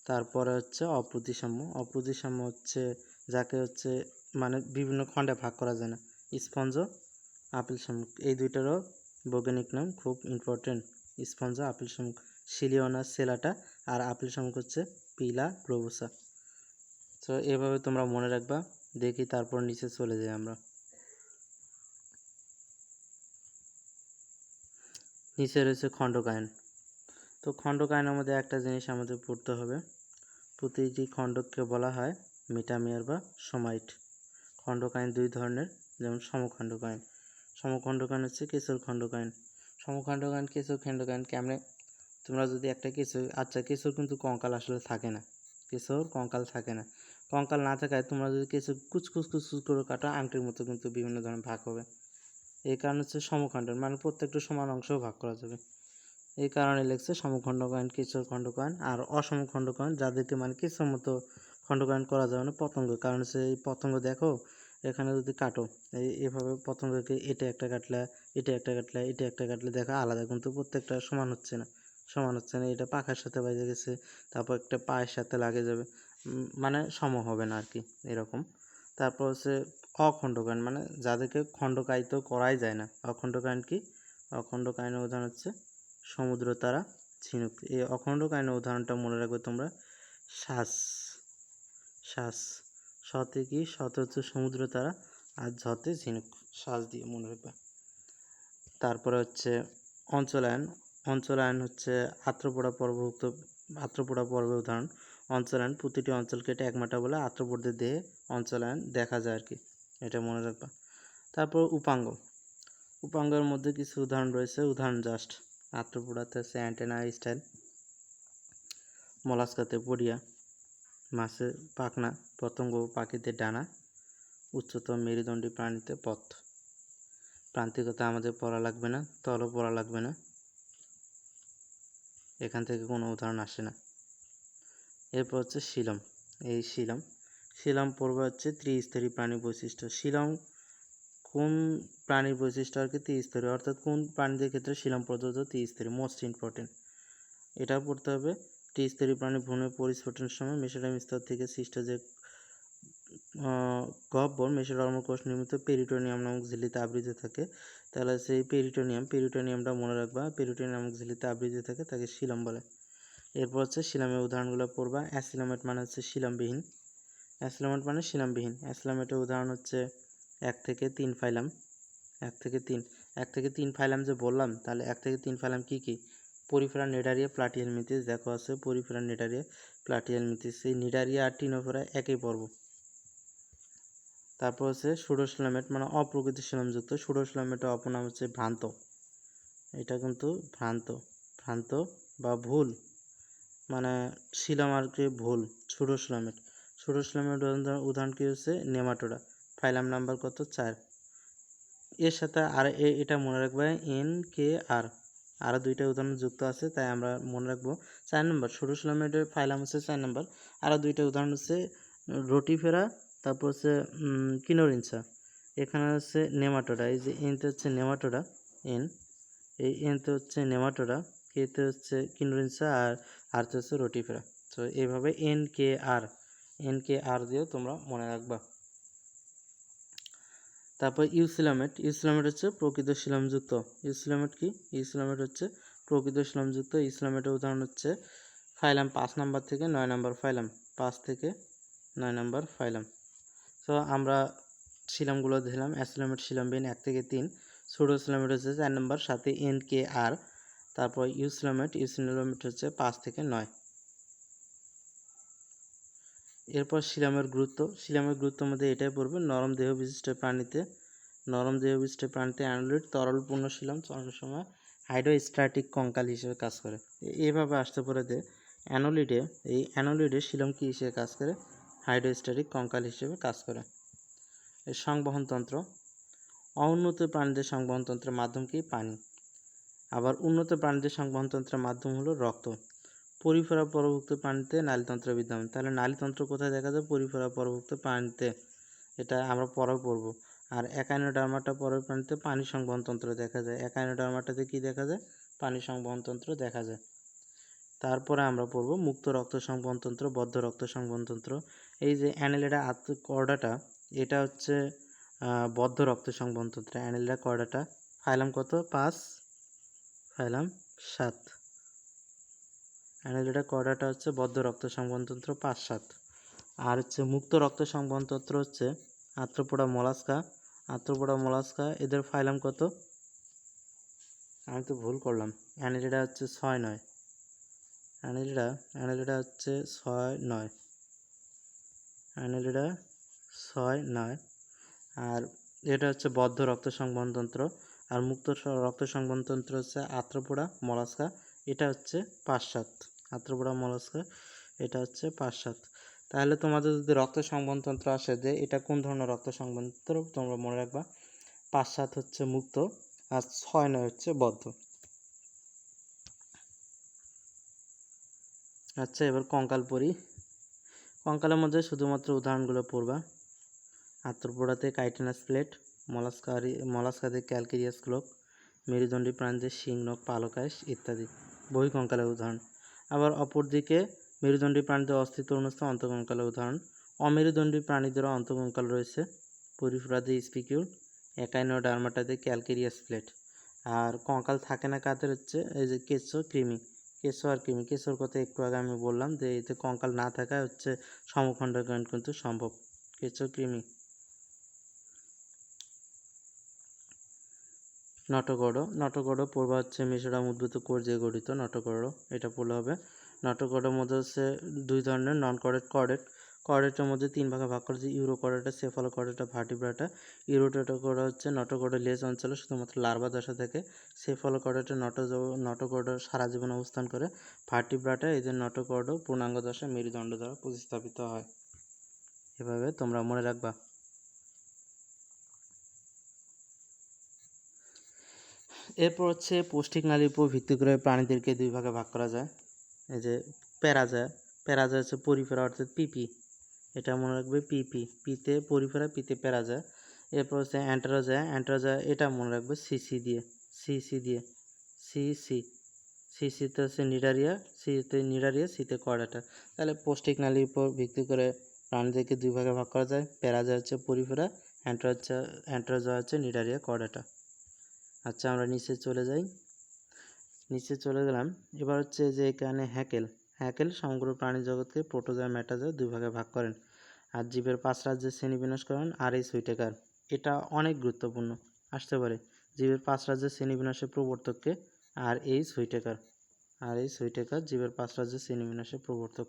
তারপরে হচ্ছে অপ্রতিসাম্য হচ্ছে যাকে হচ্ছে মানে বিভিন্ন খণ্ডে ভাগ করা যায় না, স্পঞ্জ, আপেল শামুক, এই দুইটারও বৈজ্ঞানিক নাম খুব ইম্পর্টেন্ট। স্পঞ্জ, আপেল শামুক, সিলিওনা সেলাটা, আর আপেল শামুক হচ্ছে পিলা গ্লোবোসা। তো এভাবে তোমরা মনে রাখবা। দেখি তারপর নিচে চলে যাই আমরা। নিচে রয়েছে খণ্ডকায়ন। তো খণ্ডকায়নের মধ্যে একটা জিনিস আমাদের পড়তে হবে, প্রতিটি খণ্ডককে বলা হয় মিটামিয়ার বা সোমাইট। খণ্ডকায়ন 2 ধরনের, যেমন সমখণ্ডকায়ন হচ্ছে কেঁচুর খণ্ডকায়ন। কেঁচুর খণ্ডকায়ন কেমনে, তোমরা যদি একটা কেঁচুর কিন্তু কঙ্কাল আসলে থাকে না, কঙ্কাল না থাকায় তোমরা যদি কেঁচুর কুচকুচ করে কাটো, আংটির মতো কিন্তু বিভিন্ন ধরনের ভাগ হবে। এই কারণে হচ্ছে সমখণ্ডন, মানে প্রত্যেকটা সমান অংশেও ভাগ করা যাবে। এই কারণে লিখছে সমখণ্ডকায়ন, কেঁচুর খণ্ডকায়ন। আর অসমখণ্ডকায়ন যাদেরকে মানে কেঁচুর মতো খণ্ডকায়ন করা যাবে না, পতঙ্গ। কারণ হচ্ছে এই পতঙ্গ দেখো, এখানে যদি কাটো এভাবে পতঙ্গকে এটা একটা কাটলে দেখা আলাদা, কিন্তু প্রত্যেকটা সমান হচ্ছে না, এটা পাখার সাথে বাজে গেছে, তারপর একটা পায়ের সাথে লাগে যাবে, মানে সম হবে না আর কি, এরকম। তারপর হচ্ছে অখণ্ডকায়ন, মানে যাদেরকে খণ্ডকায়িত করাই যায় না। অখণ্ডকায়নের উদাহরণ হচ্ছে সমুদ্র তারা, ঝিনুক। এই অখণ্ডকায়নের উদাহরণটা মনে রাখবে তোমরা, শ্বাস, সতে কি, সতে হচ্ছে সমুদ্র তারা, আর ঝতে ঝিনুক, শ্বাস দিয়ে মনে রাখবা। তারপরে হচ্ছে অঞ্চলায়ন। অঞ্চলায়ন হচ্ছে আর্থ্রোপোডা পর্বের উদাহরণ। অঞ্চলায়ন প্রতিটি অঞ্চল কেটে একমাটা বলে আর্থ্রোপোডদের দেহে অঞ্চলায়ন দেখা যায় আর কি, এটা মনে রাখবা। তারপর উপাঙ্গ। উপাঙ্গের মধ্যে কিছু উদাহরণ রয়েছে, উদাহরণ জাস্ট আর্থ্রোপোডাতে আছে অ্যান্টেনা স্টাইল, মলাস্কাতে পডিয়া, মাছের পাখনা, পতঙ্গ পাখিতে ডানা, উচ্চতম মেরুদণ্ডী প্রাণীতে পথ। প্রান্তিকতা আমাদের পড়া লাগবে না, তলও পড়া লাগবে না, এখান থেকে কোনো উদাহরণ আসে না। এরপর হচ্ছে শিলম। এই শিলম পর্ব হচ্ছে ত্রিস্তরী প্রাণী বৈশিষ্ট্য। শিলম কোন প্রাণীর বৈশিষ্ট্য আর কি ত্রিস্তরী, অর্থাৎ কোন প্রাণীদের ক্ষেত্রে শিলম প্রদত্ত ত্রিস্তরী, মোস্ট ইম্পর্টেন্ট। এটা পড়তে হবে। ত্রিস্তরী প্রাণী ভ্রূণের পরিস্ফুটনের সময় মেসোডার্ম স্তর থেকে সৃষ্ট যে গহ্বর মেসোডার্ম কোষ নির্মিত পেরিটোনিয়াম নামক ঝিল্লিতে আবৃত থাকে, তাহলে সেই পেরিটোনিয়ামটা মনে রাখবা, পেরিটোনিয়াম নামক ঝিল্লিতে আবৃত থাকে, তাকে শিলম বলে। এরপর হচ্ছে শিলামের উদাহরণগুলো পড়বা। অ্যাসিলোমেট মানে হচ্ছে শিলামবিহীন। অ্যাসিলোমেট মানে শিলামবিহীন। অ্যাসিলোমেটের উদাহরণ হচ্ছে 1 থেকে 3 ফাইলাম। 1 থেকে 3 ফাইলাম যে বললাম, তাহলে 1 থেকে 3 ফাইলাম কী কী? Porifera, Cnidaria, Platyhelminthes. দেখো আছে পরিফেরা, নিডারিয়া, প্লাটিহেলমিনথেস। এই নিডারিয়া আর টিনোফেরা একই পর্ব। তারপর হচ্ছে সুডোশিলামেট মানে অপ্রকৃত শিলামযুক্ত। সুডোশিলামেটের অপর নাম হচ্ছে ভ্রান্ত। এটা কিন্তু ভ্রান্ত বা ভুল, মানে শিলাম আর কি ভুল। সুডোশিলামেট উদাহরণ কী হচ্ছে? নেমাটোডা। ফাইলাম নাম্বার কত? 4। এর সাথে আর এটা মনে রাখবে NKR, আরও 2টা উদাহরণ যুক্ত আছে, তাই আমরা মনে রাখবো 4 নম্বর। সুডোশিলামেটের ফাইলাম হচ্ছে 4 নম্বর। আরও 2টা উদাহরণ হচ্ছে রোটিফেরা, তারপর হচ্ছে কিনোরিনসা। এখানে হচ্ছে নেমাটোডা, এই যে এনতে হচ্ছে নেমাটোডা, এই এনতে হচ্ছে নেমাটোডা, কেতে হচ্ছে কিনোরিনসা, আর আরতে হচ্ছে রোটিফেরা। তো এইভাবে NKR দিয়েও তোমরা মনে রাখবা। তারপর ইউসিলামেট হচ্ছে প্রকৃত শিলামযুক্ত। ইউসিলামেট কি? ইউসিলামেট হচ্ছে প্রকৃত শিলামযুক্ত। ইউসিলামেটের উদাহরণ হচ্ছে ফাইলাম 5 নাম্বার থেকে 9 নাম্বার ফাইলাম, 5 থেকে 9 নাম্বার ফাইলাম। তো আমরা শিলামগুলো দিলাম। অ্যাসিলামেট শিলামবিহীন 1 থেকে 3, সুডোসিলামেট হচ্ছে 4 নাম্বার, সাথে NKR। তারপর ইউসিলামেট হচ্ছে 5 থেকে 9। এরপর শিলামের গুরুত্বের মধ্যে এটাই পড়বে, নরম দেহ বিশিষ্ট প্রাণীতে অ্যানোলিড তরল পূর্ণ শিলাম অনেক সময় হাইড্রোস্ট্যাটিক কঙ্কাল হিসেবে কাজ করে। এইভাবে আসতে পারে যে অ্যানোলিডে শিলাম কী হিসেবে কাজ করে? হাইড্রোস্ট্যাটিক কঙ্কাল হিসেবে কাজ করে। এর সংবহনতন্ত্র। অনুন্নত প্রাণীদের সংবহনতন্ত্রের মাধ্যম কি? পানি। আবার উন্নত প্রাণীদের সংবহনতন্ত্রের মাধ্যম হলো রক্ত। পরিফেরা পরভুক্ত প্রাণীতে নালীতন্ত্র বিদ্যমান। তাহলে নালীতন্ত্র কোথায় দেখা যায়? পরিফেরা পরভুক্ত প্রাণীতে, এটা আমরা পরেও পড়ব। আর একাইনোডার্মাটা পরের প্রাণীতে পানি সংবহনতন্ত্র দেখা যায়। একাইনোডার্মাটাতে কি দেখা যায়? পানি সংবহনতন্ত্র দেখা যায়। তারপরে আমরা পড়ব মুক্ত রক্ত সংবহনতন্ত্র, বদ্ধ রক্ত সংবহনতন্ত্র। এই যে অ্যানেলিডা কর্ডাটা, এটা হচ্ছে বদ্ধ রক্ত সংবহনতন্ত্র। অ্যানেলিডা কর্ডাটা ফাইলাম কত? 5, ফাইলাম 7। অ্যানেলিডা কর্ডাটা হচ্ছে বদ্ধ রক্ত সংবহনতন্ত্র 5, 7। আর হচ্ছে মুক্ত রক্ত সংবহনতন্ত্র হচ্ছে আর্থ্রোপোডা মোলাস্কা। এদের ফাইলাম কত? আমি তো ভুল করলাম। অ্যানেলিডা হচ্ছে 6, 9। অ্যানেলিডা হচ্ছে 6, 9। অ্যানেলিডা 6, 9। আর এটা হচ্ছে বদ্ধ রক্ত সংবহনতন্ত্র। আর মুক্ত রক্ত সংবহনতন্ত্র হচ্ছে আর্থ্রোপোডা মোলাস্কা, এটা হচ্ছে 5, 7। আর্থ্রোপোডা মোলাস্কা, এটা হচ্ছে 5, 7। তাহলে তোমাদের যদি রক্ত সংবহনতন্ত্র আসে যে এটা কোন ধরনের রক্ত সংবহনতন্ত্র, তোমরা মনে রাখবা 5, 7 হচ্ছে মুক্ত, আর 6, 9 হচ্ছে বদ্ধ। আচ্ছা, এবার কঙ্কাল পড়ি। কঙ্কালের মধ্যে শুধুমাত্র উদাহরণগুলো পড়বা। আর্থ্রোপোডাতে কাইটিনাস প্লেট, মলাস্কাতে ক্যালকেরিয়াস ক্লোক, মেরুদণ্ডী প্রাণীদের শিং, নখ, পালকাশ ইত্যাদি বহিঃকঙ্কালের উদাহরণ। আবার অপরদিকে মেরুদণ্ডী প্রাণীদের অস্তিত্ব অনুষ্ঠিত অন্তঃকঙ্কালের উদাহরণ। অমেরুদণ্ডী প্রাণীদেরও অন্তঃকঙ্কাল রয়েছে। পরিফেরাতে স্পিকিউল, একাইনোডার্মাটাতে ক্যালকেরিয়াস প্লেট। আর কঙ্কাল থাকে না কাদের? হচ্ছে এই যে কেঁচো আর কৃমি। কেঁচোর কথা একটু আগে আমি বললাম যে এতে কঙ্কাল না থাকায় হচ্ছে সমখণ্ডায়ন কিন্তু সম্ভব। কেঁচো, কৃমি। নটগড় নটগড় পড়বা হচ্ছে মেসোরাম উদ্ভূত কোর দিয়ে গঠিত নটগড়, এটা পড়লে হবে। নটগড়ের মধ্যে হচ্ছে দুই ধরনের, নন কর্ডেট কর্ডেট। কর্ডেটের মধ্যে তিন ভাগে ভাগ করেছে, ইউরো কর্ডেটা, সেফালো কর্ডেটা, ভার্টিব্রাটা। ইউরোটোটোকোডা হচ্ছে নটগড়ের লেজ অঞ্চলে শুধুমাত্র লার্ভা দশা থাকে। সেফালো কর্ডেটে নটগড় সারা জীবন অবস্থান করে। ভার্টিব্রাটা এদের নটগড় পূর্ণাঙ্গ দশা মেরুদণ্ড দ্বারা প্রতিস্থাপিত হয়। এভাবে তোমরা মনে রাখবা। এরপর হচ্ছে পৌষ্টিক নালীর উপর ভিত্তি করে প্রাণীদেরকে দুই ভাগে ভাগ করা যায়। এই যে প্যারাজা, প্যারাজা হচ্ছে পরিফেরা অর্থাৎ পিপি, এটা মনে রাখবে, পিপি, পিতে পরিফেরা, পিতে প্যারাজা। এরপর হচ্ছে অ্যান্টারোজা, অ্যান্টারোজা এটা মনে রাখবে সিসি দিয়ে, সিসি দিয়ে, সিসি, সিসিতে হচ্ছে নিডারিয়া, সিতে নিডারিয়া, সিতে কর্ডাটা। তাহলে পৌষ্টিক নালীর উপর ভিত্তি করে প্রাণীদেরকে দুই ভাগে ভাগ করা যায়। প্যারাজা হচ্ছে পরিফেরা, অ্যান্টারোজা হচ্ছে নিডারিয়া কর্ডাটা। আচ্ছা, আমরা নিচে চলে যাই। নিচে চলে গেলাম। এবার হচ্ছে যে এখানে হ্যাকেল, হ্যাকেল সমগ্র প্রাণী জগৎকে প্রোটোজোয়া ম্যাটাজোয়া দুই ভাগে ভাগ করেন। আর জীবের 5 রাজ্যের শ্রেণীবিন্যাস করেন আর এইচ হুইটেকার। এটা অনেক গুরুত্বপূর্ণ, আসতে পারে। জীবের 5 রাজ্যের শ্রেণীবিন্যাসের প্রবর্তককে আর এইচ হুইটেকার, আর এইচ হুইটেকার জীবের 5 রাজ্যের শ্রেণীবিন্যাসের প্রবর্তক।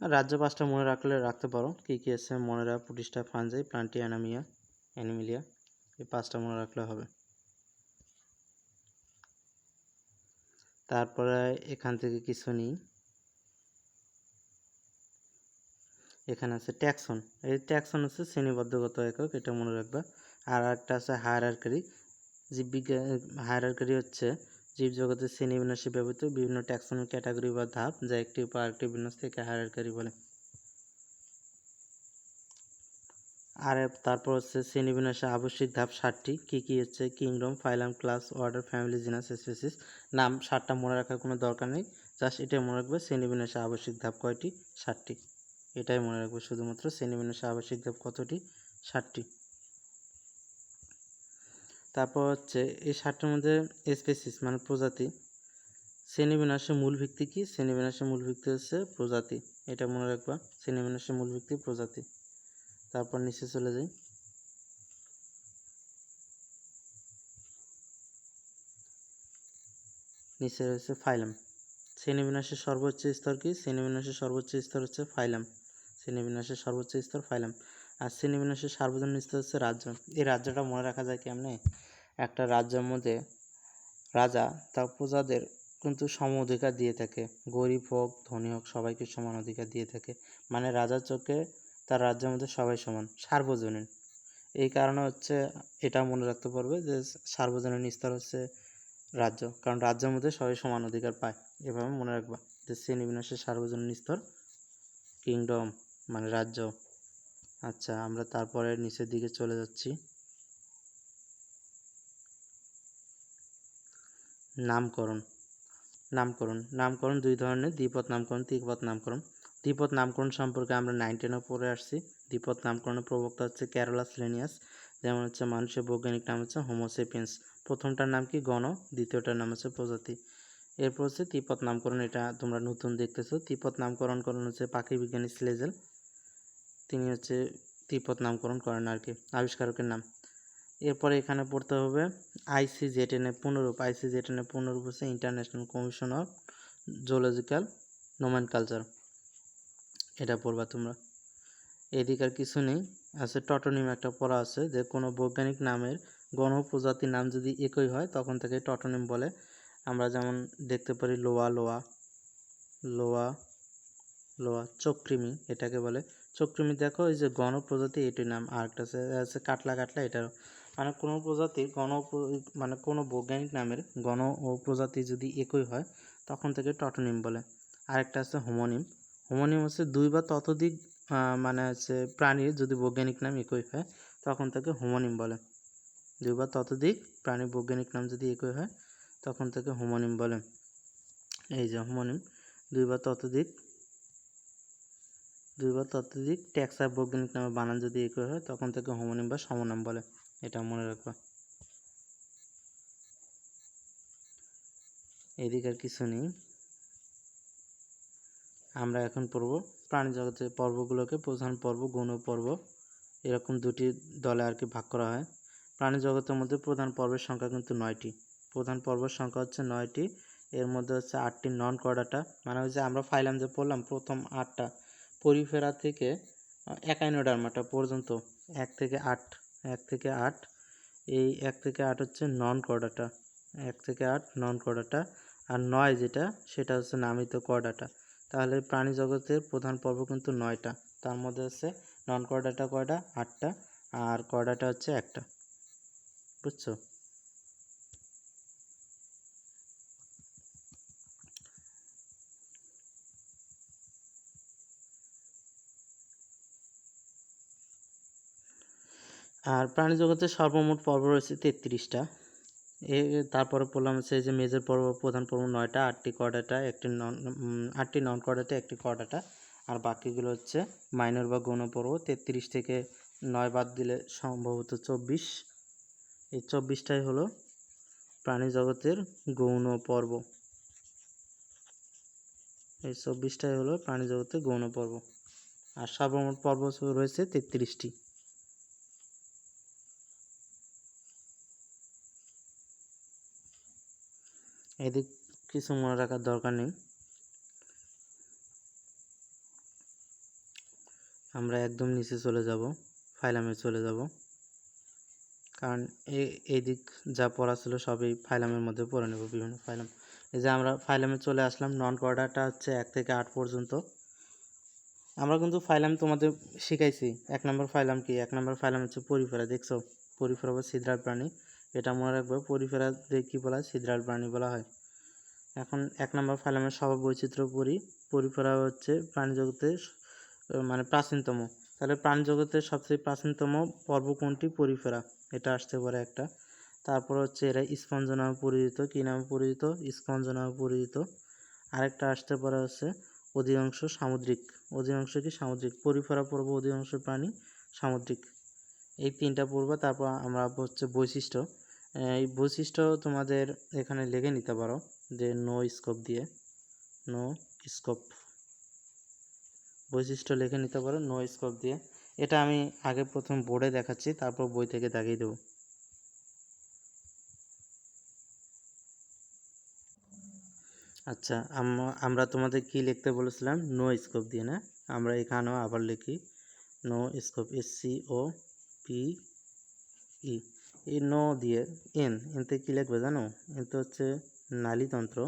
আর রাজ্য 5টা মনে রাখলে রাখতে পারো, কী কী আছে মনেরা, প্রোটিস্টা, ফাঞ্জাই, প্লান্টি, অ্যানিমিলিয়া, এই 5টা মনে রাখলে হবে। তারপরে এখান থেকে কিছু নিই। এখানে আছে ট্যাক্সন, এই ট্যাক্সন হচ্ছে শ্রেণীবদ্ধগত একক, এটা মনে রাখবা। আর একটা আছে হায়ারার্কি। জীববিজ্ঞান হায়ারার্কি হচ্ছে জীবজগতের শ্রেণীবিন্যাসে ব্যবহৃত বিভিন্ন ট্যাক্সনের ক্যাটাগরি বা ধাপ, যা একটি উপর আরেকটি বিন্যাস থেকে হায়ারার্কি বলে। আর তারপর হচ্ছে শ্রেণীবিন্যাসে আবশ্যিক ধাপ 7টি, কী কী হচ্ছে kingdom, phylum, class, order, family, genus, species. নাম 7টা মনে রাখার কোনো দরকার নেই, জাস্ট এটাই মনে রাখবে শ্রেণীবিন্যাসে আবশ্যিক ধাপ কয়টি, 7টি। এটাই মনে রাখবে শুধুমাত্র, শ্রেণীবিন্যাসে আবশ্যিক ধাপ কতটি, 7টি। তারপর হচ্ছে এই 7টার মধ্যে স্পেসিস মানে প্রজাতি। শ্রেণীবিন্যাসের মূল ভিত্তি কি, শ্রেণীবিন্যাসের মূল ভিত্তি হচ্ছে প্রজাতি, এটা মনে রাখবা, শ্রেণীবিন্যাসের মূল ভিত্তি প্রজাতি। তারপর নিচে চলে যাই। নিচে রয়েছে ফাইলাম। শ্রেণীবিন্যাসের সর্বোচ্চ স্তর কি, শ্রেণীবিন্যাসের সর্বোচ্চ স্তর হচ্ছে ফাইলাম, শ্রেণীবিন্যাসের সর্বোচ্চ স্তর ফাইলাম। আর শ্রেণীবিন্যাসের সার্বজনীন স্তর হচ্ছে রাজ্য। এই রাজ্যটা মনে রাখা যায় কেমনে, একটা রাজ্যের মধ্যে রাজা তার প্রজাদের কিন্তু সম অধিকার দিয়ে থাকে, গরিব হোক ধনী হোক সবাইকে সমান অধিকার দিয়ে থাকে। মানে রাজার চোখে তার রাজ্যের মধ্যে সবাই সমান, সার্বজনীন। এই কারণে হচ্ছে এটা মনে রাখতে পারবে যে সার্বজনীন স্তর হচ্ছে রাজ্য, কারণ রাজ্যের মধ্যে সবাই সমান অধিকার পায়। এভাবে মনে রাখবা যে শ্রেণীবিন্যাসের সার্বজনীন স্তর কিংডম মানে রাজ্য। আচ্ছা, আমরা তারপরে নিচের দিকে চলে যাচ্ছি। নামকরণ, নামকরণ, নামকরণ দুই ধরনের, দ্বিপদ নামকরণ, ত্রিপদ নামকরণ। দ্বিপদ নামকরণ সম্পর্কে আমরা 9, 10 পড়ে আসছি। দ্বিপদ নামকরণের প্রবক্তা হচ্ছে ক্যারোলাস লিনিয়াস। যেমন হচ্ছে মানুষের বৈজ্ঞানিক নাম হচ্ছে হোমোসেপিয়েন্স, প্রথমটার নাম কি গণ, দ্বিতীয়টার নাম হচ্ছে প্রজাতি। এরপর হচ্ছে ত্রিপদ নামকরণ, এটা তোমরা নতুন দেখতেছো। ত্রিপদ নামকরণ হচ্ছে পাখি বিজ্ঞানী স্লেজেল, তিনি হচ্ছে ত্রিপদ নামকরণ করেন আর কি, আবিষ্কারকের নাম। এরপরে এখানে পড়তে হবে ICZN এর পুনরূপ। ICZN এর পুনরূপ হচ্ছে ইন্টারন্যাশনাল কমিশন অফ জুলজিক্যাল নোমেনকালচার, এটা পড়বা তোমরা। এদিকে আর কিছু নেই। আছে টটোনিম, একটা পড়া আছে যে কোনো বৈজ্ঞানিক নামের গণ প্রজাতির নাম যদি একই হয় তখন তাকে টটোনিম বলে। আমরা যেমন দেখতে পারি লোয়া, লোয়া, লোয়া, লোয়া, চক্রিমি এটাকে বলে। চক্রিমি দেখো এই যে গণ প্রজাতি এটির নাম। আর একটা আছে কাটলা, কাটলা এটার মানে কোনো প্রজাতির মানে কোনো বৈজ্ঞানিক নামের গণ ও প্রজাতি যদি একই হয় তখন থেকে টটোনিম বলে। আরেকটা আছে হোমোনিম। হোমোনিম হচ্ছে দুই বা ততোধিক মানে হচ্ছে প্রাণীর যদি বৈজ্ঞানিক নাম একই হয় তখন থেকে হোমোনিম বলে। দুই বা ততোধিক প্রাণীর বৈজ্ঞানিক নাম যদি একই হয় তখন থেকে হোমোনিম বলে। এই যে হোমোনিম, দুই বা ততোধিক ট্যাক্সা বৈজ্ঞানিক নামে বানান যদি একই হয় তখন থেকে হোমোনিম বা সমনাম বলে, এটা মনে রাখবা। এদিকে আর কিছু নেই। আমরা এখন পড়ব প্রাণী জগতের পর্বগুলোকে প্রধান পর্ব, গৌণ পর্ব, এরকম দুটি দলে আর কি ভাগ করা হয়। প্রাণী জগতের মধ্যে প্রধান পর্বের সংখ্যা কিন্তু 9টি। প্রধান পর্বের সংখ্যা হচ্ছে 9টি। এর মধ্যে হচ্ছে 8টি নন কর্ডাটা, মানে ওই যে আমরা ফাইলাম যে পড়লাম প্রথম 8টা পরিফেরা থেকে একাইনোডার্মাটা পর্যন্ত 1 থেকে 8 এই 1 থেকে 8 হচ্ছে নন কর্ডাটা, 1 থেকে 8 নন কর্ডাটা, আর 9 যেটা সেটা হচ্ছে নামিত কর্ডাটা। তাহলে প্রাণী জগতের প্রধান পর্ব কিন্তু 9টা, তার মধ্যে হচ্ছে নন কর্ডাটা কয়টা? 8টা, আর কর্ডাটা হচ্ছে একটা। বুঝছো? আর প্রাণী জগতের সর্বমোট পর্ব রয়েছে 33টা। তারপরে পড়লাম হচ্ছে যে মেজর পর্ব, প্রধান পর্ব 9টা, 8টি কর্ডাটা, 8টি নন কর্ডাটা, 1টি কর্ডাটা, আর বাকিগুলো হচ্ছে মাইনর বা গৌণ পর্ব। 33 থেকে 9 বাদ দিলে সম্ভবত 24। এই 24টাই হলো প্রাণী জগতের গৌণ পর্ব। এই 24টাই হলো প্রাণী জগতের গৌণ পর্ব, আর সর্বমোট পর্ব রয়েছে 33টি। এদিক কিছু মনে রাখার দরকার নেই। আমরা একদম নিচে চলে যাব, ফাইলামে চলে যাব, কারণ এই দিক যা পড়া ছিল সবই ফাইলামের মধ্যে পড়ে নেব, বিভিন্ন ফাইলাম। এই যে আমরা ফাইলামে চলে আসলাম। নন কর্ডাটা হচ্ছে 1 থেকে 8 পর্যন্ত। আমরা কিন্তু ফাইলাম তোমাদের শিখাইছি। 1 নম্বর ফাইলাম কি? 1 নম্বর ফাইলাম হচ্ছে পরিফেরা। দেখছো, পরিফেরা বা ছিদ্রাল প্রাণী, এটা মনে রাখবে। পরিফেরা কি বলা হয়? ছিদ্রাল প্রাণী বলা হয়। এখন 1 নম্বর ফাইলামের স্বভাব বৈচিত্র্য পড়ি। পরিফেরা হচ্ছে প্রাণী জগতের মানে প্রাচীনতম। তাহলে প্রাণী জগতের সবচেয়ে প্রাচীনতম পর্ব কোনটি? পরিফেরা। এটা আসতে পারে একটা। তারপর হচ্ছে এরা স্পঞ্জ নামে পরিচিত। কী নামে পরিচিত? স্পঞ্জ নামে পরিচিত। আরেকটা আসতে পারে হচ্ছে অধিকাংশ সামুদ্রিক। অধিকাংশ কি? সামুদ্রিক। পরিফেরা পর্ব অধিকাংশ প্রাণী সামুদ্রিক। এই 3টা পর্ব। তারপর আমরা হচ্ছে বৈশিষ্ট্য। এই বৈশিষ্ট্য তোমাদের এখানে লিখে নিতে পারো যে নো স্কোপ দিয়ে। নো স্কোপ বৈশিষ্ট্য লিখে নিতে পারো নো স্কোপ দিয়ে। এটা আমি আগে প্রথম বোর্ডে দেখাচ্ছি, তারপর বই থেকে দেখিয়ে দেবো। আচ্ছা, আমরা তোমাদের কি লিখতে বলেছিলাম? নো স্কোপ দিয়ে, না? আমরা এখানেও আবার লিখি নো স্কোপ, SCOPE। এই নো দিয়ে এনতে কি লিখবে জানো? এনতে হচ্ছে নালীতন্ত্র।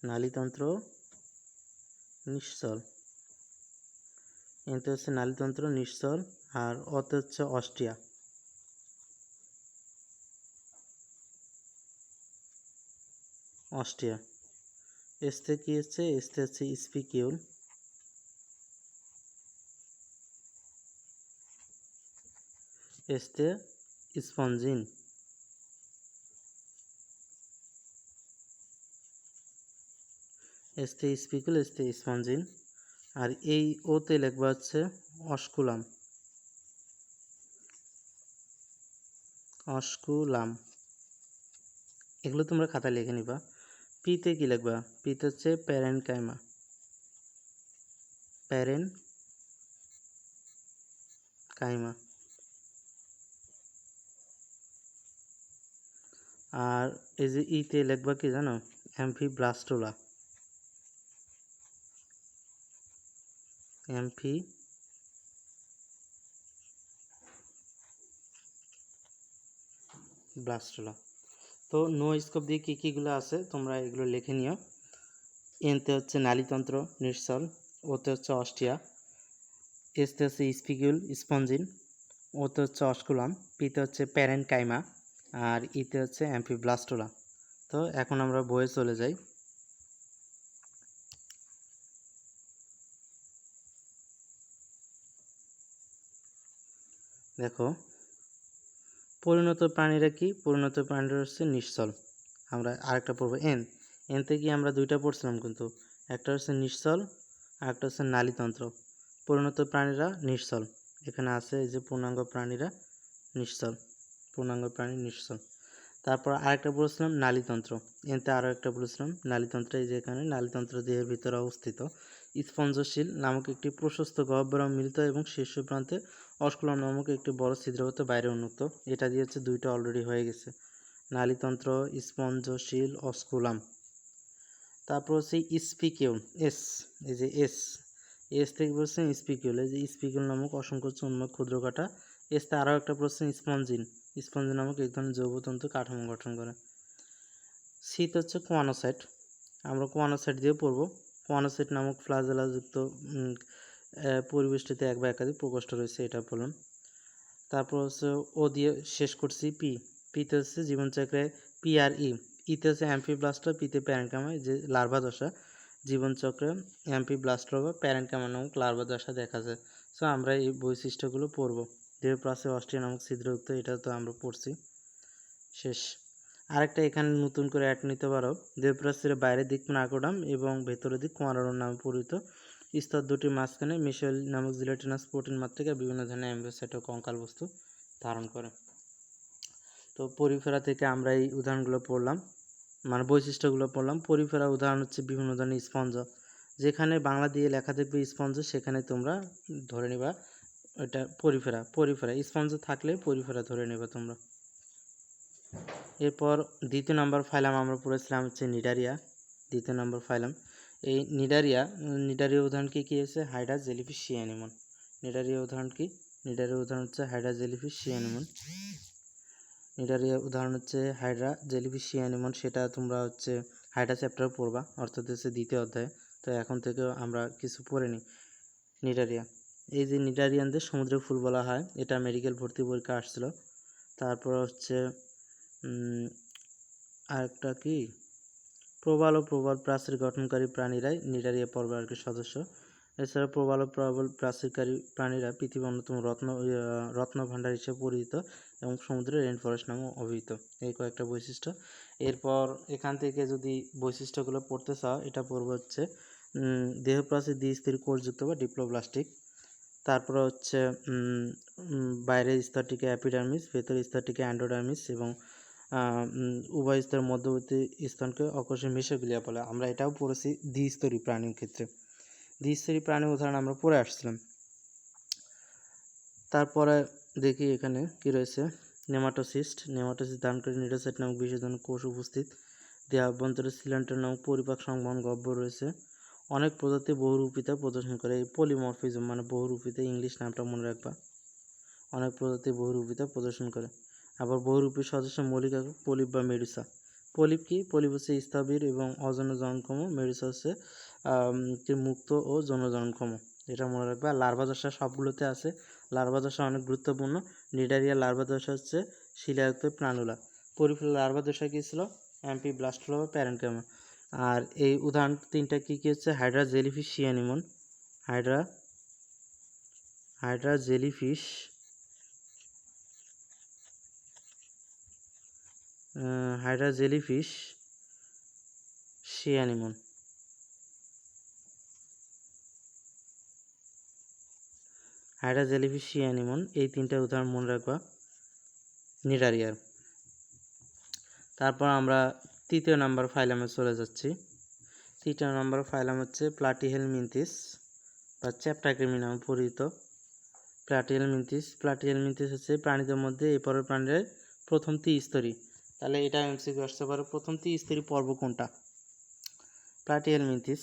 নালীতন্ত্র নিশ্চল। এনতে হচ্ছে নালীতন্ত্র নিশ্চল, আর অতে হচ্ছে অস্ট্রিয়া। অস্ট্রিয়া। এসতে কি হচ্ছে? এসতে হচ্ছে স্পিকিউল। এসতে স্পঞ্জিন। এসতে স্পিকুল, এসতে স্পঞ্জিন। আর এই ওতে লিখবা হচ্ছে অস্কুলাম। অস্কুলাম। এগুলো তোমরা খাতায় লিখে নিবা। পিতে কি লিখবা? পিতে হচ্ছে প্যারেনকাইমা। প্যারেনকাইমা। আর এই যে ইতে লিখবা কি জানো? অ্যাম্ফিব্লাস্টোলা। অ্যাম্ফিব্লাস্টোলা। তো নো স্কোপ দিয়ে কী কীগুলো আছে তোমরা এগুলো লিখে নিও। এনতে হচ্ছে নালীতন্ত্র নিশ্চল, ওতে হচ্ছে অস্ট্রিয়া, এসতে হচ্ছে স্পিকিউল স্পঞ্জিন, ওতে হচ্ছে অস্কুলাম, পিতে হচ্ছে প্যারেনকাইমা, আর ইতে হচ্ছে অ্যাম্ফিব্লাস্টোলা। তো এখন আমরা বইয়ে চলে যাই। দেখো, পরিণত প্রাণীরা কি? পরিণত প্রাণীরা হচ্ছে নিশ্চল। আমরা আরেকটা পড়বো এনতে কি আমরা 2টা পড়ছিলাম কিন্তু। একটা হচ্ছে নিশ্চল, আর একটা হচ্ছে নালীতন্ত্র। পরিণত প্রাণীরা নিশ্চল। এখানে আছে এই যে পূর্ণাঙ্গ প্রাণীরা নিশ্চল। পূর্ণাঙ্গ প্রাণী নিশ্চল। তারপর আরেকটা বলেছিলাম নালীতন্ত্র। এনতে আরও একটা বলেছিলাম নালীতন্ত্র। এই যে এখানে নালীতন্ত্র দেহের ভিতরে অবস্থিত। স্পঞ্জশীল নামক একটি প্রশস্ত গহ্বরে মিলিত এবং শীর্ষ প্রান্তে অস্কুলাম নামক একটি বড় ছিদ্র হতে বাইরে উন্মুক্ত। এটা দিয়ে হচ্ছে দুইটা অলরেডি হয়ে গেছে, নালীতন্ত্র, স্পঞ্জশীল, অস্কুলাম। তারপর হচ্ছে স্পিকিউল, এস, এই যে এস থেকে বলছেন স্পিকিউল, এই যে স্পিকিউল নামক অসংকোচ উন্মুখ ক্ষুদ্র কাটা। এসতে আরও একটা প্রশ্ন স্পঞ্জিন, স্পঞ্জিন নামক এক ধরনের জৈবতন্তু কাঠামো গঠন করে। শীত হচ্ছে কোয়ানোসাইট, আমরা কোয়ানোসাইট দিয়ে পড়বো। কোয়ানোসাইট নামক ফ্লাজেলাযুক্ত পরিবেষ্টিত এক বা একাধিক প্রকোষ্ঠ রয়েছে, এটা বললাম। তারপর হচ্ছে ও দিয়ে শেষ করছি পিতে হচ্ছে জীবনচক্রে পি আর ইতে হচ্ছে অ্যাম্ফিব্লাস্টা, পিতে প্যারেনকামা, যে লার্ভা দশা। জীবনচক্রে অ্যাম্ফিব্লাস্টা বা প্যারেনকামা নামক লার্ভা দশা দেখা যায়। সো আমরা এই বৈশিষ্ট্যগুলো পড়বো। দেহপ্রাচে অস্ট্রিয়া নামক ছিদ্রযুক্ত, এটা তো আমরা পড়ছি, শেষ। আরেকটা এখানে নতুন করে অ্যাড নিতে পারো, দেহপ্রাচীরের বাইরের দিক নাকোডাম এবং ভেতরের দিক কোয়ানোডাম নামে পরিচিত। স্তর দুটির মাঝখানে মিশেল নামক জিলেটিনাস প্রোটিন মাত্রিকা বিভিন্ন ধরনের অ্যাম্বিওসাইট ও কঙ্কাল বস্তু ধারণ করে। তো পরিফেরা থেকে আমরা এই উদাহরণগুলো পড়লাম, মানে বৈশিষ্ট্যগুলো পড়লাম। পরিফেরা উদাহরণ হচ্ছে বিভিন্ন ধরনের স্পঞ্জ, যেখানে বাংলা দিয়ে লেখা দেখবে স্পঞ্জ, সেখানে তোমরা ধরে নিবা এটা পরিফেরা। স্পঞ্জ থাকলে পরিফেরা ধরে নেবা তোমরা। এরপর দ্বিতীয় নম্বর ফাইলাম আমরা পড়েছিলাম হচ্ছে নিডারিয়া। দ্বিতীয় নম্বর ফাইলাম এই নিডারিয়া উদাহরণ কি আছে? Hydra jellyfish sea anemone. Cnidaria উদাহরণ কি? নিডারিয়া উদাহরণ হচ্ছে hydra jellyfish sea anemone. Cnidaria উদাহরণ হচ্ছে হাইড্রা জেলিফিশ সি অ্যানিমন, সেটা তোমরা হচ্ছে হাইড্রা চ্যাপ্টার পড়বা, অর্থাৎ হচ্ছে দ্বিতীয় অধ্যায়ে। তো এখন থেকে আমরা কিছু পড়ে নিই। নিডারিয়া, এই যে নিডারিয়ানদের সমুদ্রের ফুল বলা হয়, এটা মেডিকেল ভর্তি পরীক্ষা আসছিল। তারপর হচ্ছে আরেকটা কি, প্রবাল ও প্রবাল প্রাচীর গঠনকারী প্রাণীরাই নিডারিয়া পর্বের সদস্য। এছাড়া প্রবাল ও প্রবাল প্রাচীরকারী প্রাণীরা পৃথিবীর অন্যতম রত্ন ভাণ্ডার হিসেবে পরিচিত এবং সমুদ্রের রেন ফরেস্ট নামে অভিহিত। এই কয়েকটা বৈশিষ্ট্য। এরপর এখান থেকে যদি বৈশিষ্ট্যগুলো পড়তে চাও, এটা পড়বে হচ্ছে দেহপ্রাচীর দ্বিস্তরী কোষযুক্ত বা ডিপ্লোব্লাস্টিক। তারপর হচ্ছে বাইরের স্তরটিকে অ্যাপিডার্মিস, ভেতরের স্তরটিকে অ্যান্ডোডার্মিস এবং উভয় স্তরের মধ্যবর্তী স্তরকে অকোষীয় মেসোগ্লিয়া বলে। আমরা এটাও পড়েছি দ্বিস্তরী প্রাণীর ক্ষেত্রে। দ্বিস্তরী প্রাণীর উদাহরণ আমরা পড়ে আসছিলাম। তারপরে দেখি এখানে কি রয়েছে, নেমাটোসিস্ট ধারণকারী নিডোসাইট নামক বিশেষ ধরনের কোষ উপস্থিত। দেহ অভ্যন্তরে সিলিন্ডার নামক পরিপাক সংবহন গহ্বর রয়েছে। অনেক প্রজাতি বহুরূপিতা প্রদর্শন করে। এই পলিমরফিজম মানে বহুরূপিতা, ইংলিশ নামটা মনে রাখবা। অনেক প্রজাতি বহুরূপিতা প্রদর্শন করে। আবার বহুরূপী সদস্য মৌলিক একক পলিপ বা মেডুসা। পলিপ কি? পলিপ হচ্ছে স্থবির এবং অযৌনজননক্ষম, মেডুসা হচ্ছে মুক্ত ও যৌনজননক্ষম, এটা মনে রাখবে। আর লার্ভা দশা সবগুলোতে আছে। লার্ভা দশা অনেক গুরুত্বপূর্ণ। নিডারিয়া লার্ভা দশা হচ্ছে শিলাযুক্ত প্রাণুলা। পরিফেরা লার্ভা দশা কী ছিল? অ্যাম্ফিব্লাস্টুলা বা প্যারেনকামা। আর এই উদাহরণ তিনটা কি হচ্ছে? Hydra jellyfish sea anemone, hydra jellyfish sea anemone. Hydra jellyfish sea anemone, এই তিনটা উদাহরণ মনে রাখবা নিডারিয়ার। তারপর আমরা তৃতীয় নাম্বার ফাইলামে চলে যাচ্ছি। তৃতীয় নাম্বার ফাইলাম হচ্ছে প্লাটিহেলমিনথিস বা চ্যাপ্টাকৃমি নামে পরিচিত। প্লাটিহেলমিনথিস হচ্ছে প্রাণীদের মধ্যে এই পর্বের প্রাণীদের প্রথম ত্রিস্তরী। তাহলে এটা এমসিকিউ আসতে পারে, প্রথম ত্রিস্তরী পর্ব কোনটা? প্লাটিহেলমিনথিস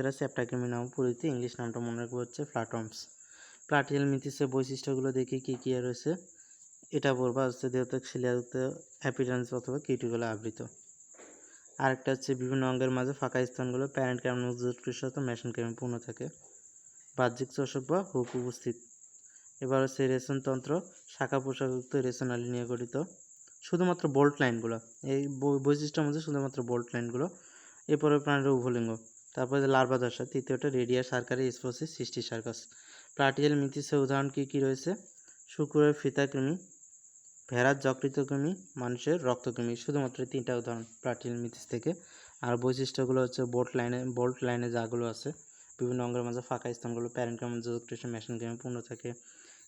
এরা চ্যাপ্টাকৃমি নামে পরিচিত, ইংলিশ নামটা মনে রাখবো হচ্ছে ফ্ল্যাটওয়ার্মস। প্লাটিহেলমিনথিসের বৈশিষ্ট্যগুলো দেখি কী কী রয়েছে, এটা বলবা হচ্ছে দেহত্যাগ শিলাযুক্ত অ্যাপিডার্মিস অথবা কিউটিকলে আবৃত। আরেকটা হচ্ছে বিভিন্ন অঙ্গের মাঝে ফাঁকা স্থানগুলো প্যারেন্টক্যামা সাথে মেসেনকাইমে পূর্ণ থাকে। বাহ্যিক চোষক বা হুক উপস্থিত। এবার হচ্ছে রেশনতন্ত্র, শাখা প্রশাখযুক্ত রেশনালি নিয়ে গঠিত। শুধুমাত্র বোল্ট লাইনগুলো, এই বৈশিষ্ট্যের মধ্যে শুধুমাত্র বোল্ট লাইনগুলো। এরপরে প্রাণীর উভলিঙ্গ। তারপরে লার্ভা দশা, তৃতীয়টা রেডিয়া সার্কারি স্পোসিস সৃষ্টি সার্কাস। প্লাটিহেলমিনথিসের উদাহরণ কী কী রয়েছে? শুকুরের ফিতাকৃমি, ভেড়ার যকৃতকৃমি, মানুষের রক্তকৃমি। শুধুমাত্র তিনটা উদাহরণ প্লাটিহেলমিনথিস থেকে। আর বৈশিষ্ট্যগুলো হচ্ছে বোল্ট লাইনে যাগুলো আছে, বিভিন্ন অঙ্গের মাঝে ফাঁকা স্থানগুলো প্যারেনকামা মেসেনকাইমে পূর্ণ থাকে।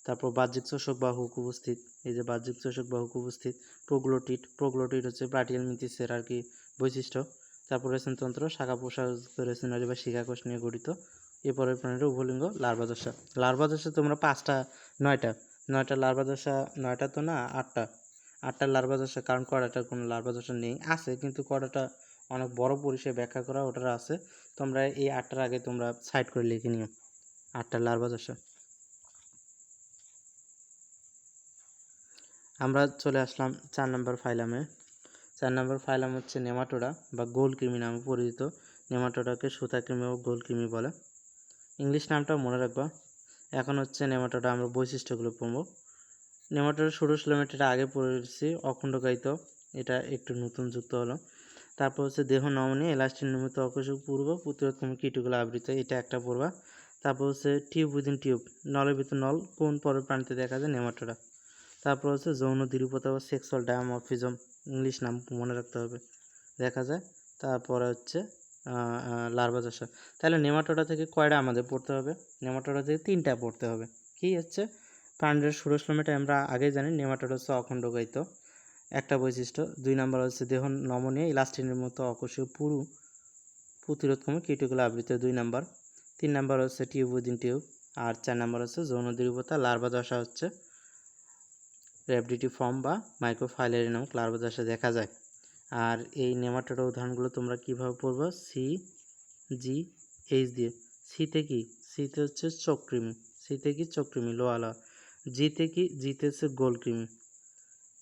তারপর বাহ্যিক চোষক বা হুক উপস্থিত, এই যে বাহ্যিক চোষক বা হুক উপস্থিত। প্রোগ্লোটিড হচ্ছে প্লাটিহেলমিনথিসের আর কি বৈশিষ্ট্য। তারপর রেশনতন্ত্র, শাখা প্রশাখযুক্ত রেশনালি বা শিখাকোষ নিয়ে গঠিত। এরপরের প্রাণীটা উভলিঙ্গ লার্ভা দশা। লার্ভা দশা তোমরা 9টা লার্ভা দশা, 9টা তো না, 8টা লার্ভা দশা, কারণ কয়টার কোনো লার্ভা দশা নেই, আছে কিন্তু কয়টা অনেক বড় পরিসরে ব্যাখ্যা করা ওটার আছে। তোমরা এই 8টার আগে তোমরা সাইড করে লিখে নিও 8টা লার্ভা দশা। আমরা চলে আসলাম 4 নম্বর ফাইলামে। 4 নম্বর ফাইলাম হচ্ছে নেমাটোডা বা গোলকৃমি নামে পরিচিত। নেমাটোডাকে সুতাকৃমি ও গোলকৃমি বলে। ইংলিশ নামটা মনে রাখবা। এখন হচ্ছে নেমাটোডা আমরা বৈশিষ্ট্যগুলো পড়ব। নেমাটোডা সুডোসোলোমেট, এটা আগে পড়েছি, অখণ্ডকায়িত, এটা একটু নতুন যুক্ত হলো। তারপর হচ্ছে দেহ নমনীয়, এলাস্টিন নির্মিত অকোষক পূর্ব প্রতিরোধক্ষম কীটগুলো আবৃত, এটা একটা পড়বা। তারপর হচ্ছে টিউব উইদিন টিউব, নলের ভিতর নল, কোন পরের প্রাণীতে দেখা যায় নেমাটোডা। তারপর হচ্ছে যৌন দ্বিরূপতা বা সেক্সুয়াল ডায়ামরফিজম, ইংলিশ নাম মনে রাখতে হবে, দেখা যায়। তারপরে হচ্ছে লার্ভা দশা। তাহলে নেমাটোডা থেকে কয়টা আমাদের পড়তে হবে? নেমাটোডা থেকে 3টা পড়তে হবে। কি হচ্ছে? প্রাণীর সুডোসোলোমেটা আমরা আগে জানি, নেমাটোডা হচ্ছে অখণ্ডকায়িত, একটা বৈশিষ্ট্য। 2 নম্বর হচ্ছে দেহ নমনীয়, ইলাস্টিনের মতো অকোষীয় পুরু প্রতিরোধক্ষম কীটগুলো আবৃত, 2 নম্বর। 3 নম্বর হচ্ছে টিউব উইদিন টিউব। আর 4 নম্বর হচ্ছে যৌন দ্বিরূপতা। লার্ভা দশা হচ্ছে র্যাপিডিটি ফর্ম বা মাইক্রোফাইলারি নামক লার্ভা দশা দেখা যায়। আর এই নেমাটোডা উদাহরণগুলো তোমরা কীভাবে পড়বে? সি, জি, এইচ দিয়ে। সিতে কি? সিতে হচ্ছে চোখকৃমি, সিতে কি? চোখকৃমি, লোয়ালা। জিতে কি? জিতে হচ্ছে গোলকৃমি।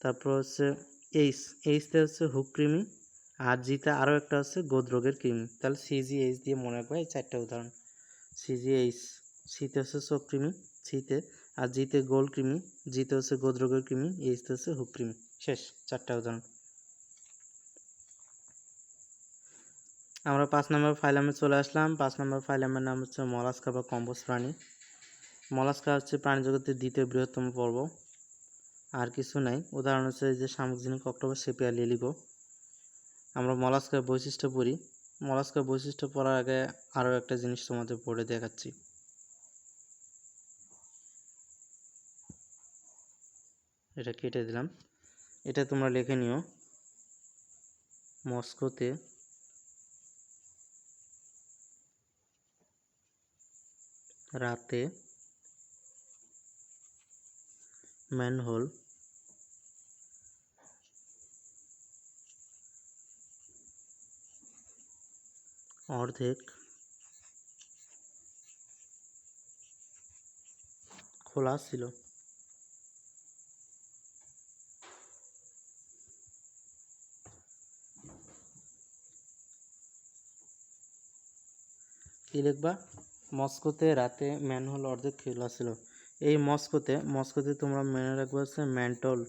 তারপর হচ্ছে এইচতে হচ্ছে হুককৃমি। আর জিতে আরও একটা হচ্ছে গোদরোগের কৃমি। তাহলে সিজিএইচ দিয়ে মনে রাখবে এই 4টা উদাহরণ। সিজিএইচ, সিতে হচ্ছে চোখকৃমি, সিতে, আর জিতে গোলকৃমি, জিতে হচ্ছে গোদরোগের কৃমি, এইচতে হচ্ছে হুককৃমি। শেষ, 4টা উদাহরণ। আমরা 5 নম্বর ফাইলামে চলে আসলাম। 5 নম্বর ফাইলামের নাম হচ্ছে মলাস্কা বা কম্বোজ প্রাণী। মলাস্কা হচ্ছে প্রাণীজগতের দ্বিতীয় বৃহত্তম পর্ব, আর কিছু নাই। উদাহরণ হচ্ছে যে শামুকজনিক অক্টোপাস, সেপিয়া, লিলিগো। আমরা মলাস্কার বৈশিষ্ট্য পড়ি। মলাস্কার বৈশিষ্ট্য পড়ার আগে আরও একটা জিনিস তোমাদের পড়ে দেখাচ্ছি। এটা কেটে দিলাম, এটা তোমরা লিখে নিও। মস্কোতে রাতে ম্যানহোল অর্ধেক খোলা ছিল। কি লিখবা? মস্কোতে রাতে ম্যানহোল অর্ধেক খোলা ছিল। এই মস্কোতে তোমরা মনে রাখবে হচ্ছে ম্যান্টল।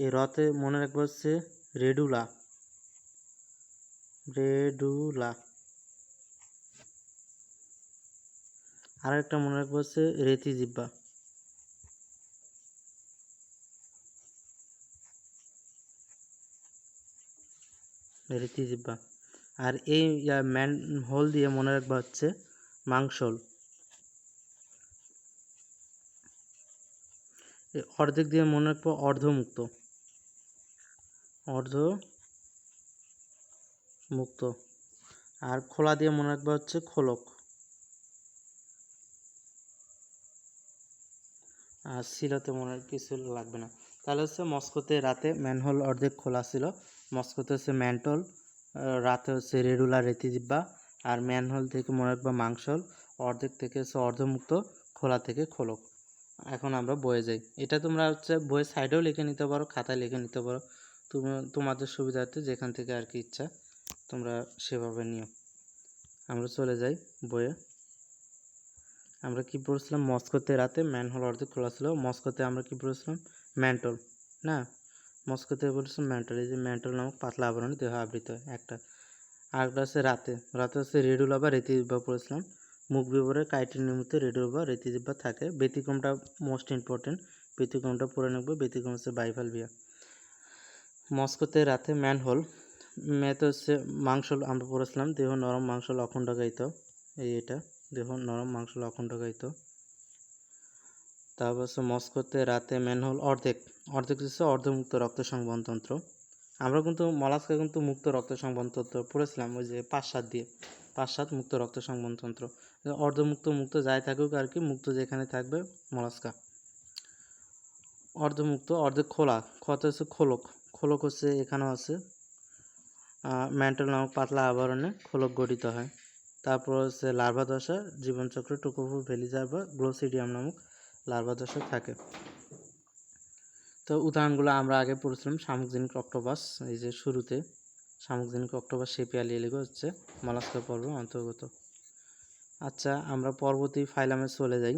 এই রাতে মনে রাখবে হচ্ছে রেডুলা। আর একটা মনে রাখবে হচ্ছে রেতি জিব্বা। আর এই ম্যান হোল দিয়ে মনে রাখবা হচ্ছে মাংসল। অর্ধেক দিয়ে মনে রাখবো অর্ধমুক্ত। আর খোলা দিয়ে মনে রাখবা হচ্ছে খোলক। আর ছিলতে মনে কিছু লাগবে না। তাহলে হচ্ছে মস্কোতে রাতে ম্যানহোল অর্ধেক খোলা ছিল। মস্কোতে হচ্ছে ম্যান্টল, রাতে হচ্ছে রেডুলার রেতিজিব্বা, আর ম্যানহোল থেকে মনে রাখবা মাংসল, অর্ধেক থেকে হচ্ছে অর্ধমুক্ত, খোলা থেকে খোলক। এখন আমরা বইয়ে যাই। এটা তোমরা হচ্ছে বইয়ের সাইডেও লিখে নিতে পারো, খাতায় লিখে নিতে পারো, তোমাদের সুবিধার্থে যেখান থেকে আর কি ইচ্ছা তোমরা সেভাবে নিও। আমরা চলে যাই বইয়ে। আমরা কি পড়ছিলাম? মস্কোতে রাতে ম্যানহোল অর্ধেক খোলা ছিল। মস্কোতে আমরা কি পড়েছিলাম? ম্যান্টল, না, মস্কোতে পড়েছিলাম ম্যান্টল। এই যে ম্যান্টল নামক পাতলা আবরণে দেহ আবৃত হয় একটা। আরেকটা হচ্ছে রাতে হচ্ছে রেডুলা বা রেতিজিব্বা পড়েছিলাম। মুখ বিবরে কাইটিন নির্মিত রেডুলা বা রেতিজিব্বা থাকে। ব্যতিক্রমটা মোস্ট ইম্পর্টেন্ট, ব্যতিক্রমটা পড়ে নেবো। ব্যতিক্রম হচ্ছে বাইফালভিয়া। মস্কোতে রাতে ম্যানহোল, ম্যাথ হচ্ছে মাংসল আমরা পড়েছিলাম, দেহ নরম মাংসল অখণ্ডকায়িত। এটা দেহ নরম মাংসল অখণ্ডকায়িত। তারপর হচ্ছে মস্কোতে রাতে ম্যানহোল অর্ধেক হচ্ছে অর্ধমুক্ত রক্ত সংবহনতন্ত্র। আমরা কিন্তু মলাস্কা কিন্তু মুক্ত রক্ত সংবহনতন্ত্র পড়েছিলাম, ওই যে 5-7 দিয়ে 5-7 মুক্ত রক্ত সংবহনতন্ত্র। অর্ধমুক্ত মুক্ত যাই থাকুক আর কি, মুক্ত যেখানে থাকবে মলাস্কা। অর্ধমুক্ত অর্ধেক খোলা, খতে হচ্ছে খোলক, খোলক হচ্ছে এখানেও আছে, ম্যান্টল নামক পাতলা আবরণে খোলক গঠিত হয়। তারপর হচ্ছে লার্ভা দশা, জীবনচক্র টুকোফোর ভেলিজার বা গ্লোসিডিয়াম নামক লার্ভা দশা থাকে। তো উদাহরণগুলো আমরা আগে পড়েছিলাম, শামুকজনিক অক্টোপাস, এই যে শুরুতে শামুকজনিক অক্টোপাস সেপিয়া লিলিগো হচ্ছে মলাস্কা পর্বের অন্তর্গত। আচ্ছা, আমরা পরবর্তী ফাইলামে চলে যাই।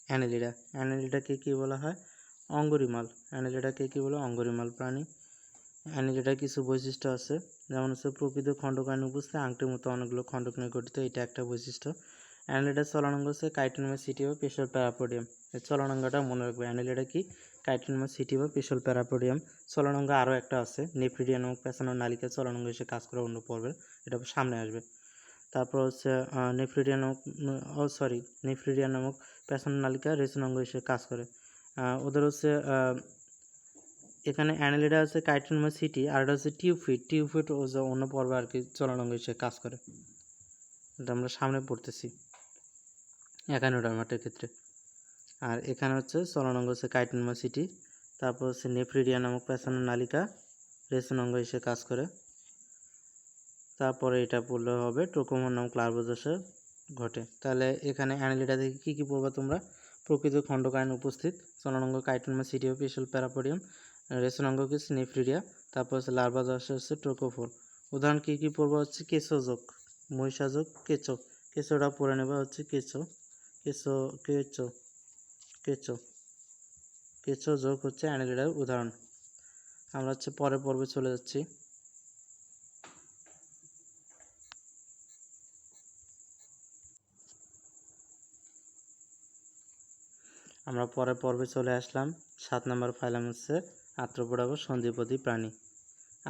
অ্যানেলিডা, অ্যানেলিডাকে কী বলা হয়? অঙ্গরিমাল। অ্যানেলিডাকে কী বলে? অঙ্গরিমাল প্রাণী। অ্যানেলিডার কিছু বৈশিষ্ট্য আছে, যেমন হচ্ছে প্রকৃত খণ্ডকায় উপস্থিত আংটির মতো অনেকগুলো খণ্ডক নিয়ে গঠিত, এটা একটা বৈশিষ্ট্য। অ্যানেলিডার চলনাঙ্গ হচ্ছে কাইটিনোমাস সিটি বা পেশল প্যারাপোডিয়াম। এই চলনাঙ্গটা মনে রাখবে, অ্যানেলিডা কি? কাইটিনোমাস সিটি বা পেশল প্যারাপোডিয়াম। চলনাঙ্গ আরও একটা আছে, নেফ্রিডিয়া নামক পেছানো নালিকা চলনাঙ্গ এসে কাজ করে অন্য পর্বের, এটা সামনে আসবে। তারপর হচ্ছে নেফ্রিডিয়া নামক পেছানো নালিকা রেচনাঙ্গ এসে কাজ করে। ওদের হচ্ছে এখানে অ্যানেলিডা আছে কাইটিনোমাস সিটি, আর এটা হচ্ছে টিউফিড। টিউফিড ও যে অন্য পর্বে আর কি চলনাঙ্গ এসে কাজ করে, এটা আমরা সামনে পড়তেছি একানোডার্মাটের ক্ষেত্রে। আর এখানে হচ্ছে চলনাঙ্গ হচ্ছে কাইটিনোমাস সিটি, তারপর হচ্ছে নেফ্রিডিয়া নামক পেছানো নালিকা রেচনাঙ্গ এসে কাজ করে। তারপরে এটা পড়লে হবে ট্রোকোমন নামক লার্ভা দশা ঘটে। তাহলে এখানে অ্যানেলিডা থেকে কী কী পড়বা তোমরা? প্রকৃত খণ্ডকায়ন উপস্থিত, চলনাঙ্গ কাইটিনোমাস সিটি ও পেশল প্যারাপোডিয়াম, রেচনাঙ্গ হচ্ছে নেফ্রিডিয়া, তারপর হচ্ছে লার্ভা দশা হচ্ছে ট্রোকোফোর। উদাহরণ কী কী পড়বা? হচ্ছে কেঁচোযোগ, মহিষাযোগ, কেঁচো। কেঁচোটা পড়ে নেবা হচ্ছে কেঁচো, কেঁচো কেঁচো কেঁচো কেঁচো যোগ হচ্ছে অ্যানেলিডার উদাহরণ। আমরা হচ্ছে পরের পর্বে চলে যাচ্ছি। আমরা পরের পর্বে চলে আসলাম। 7 নম্বর ফাইলাম হচ্ছে আর্থ্রোপোডা বা সন্ধিপদী প্রাণী।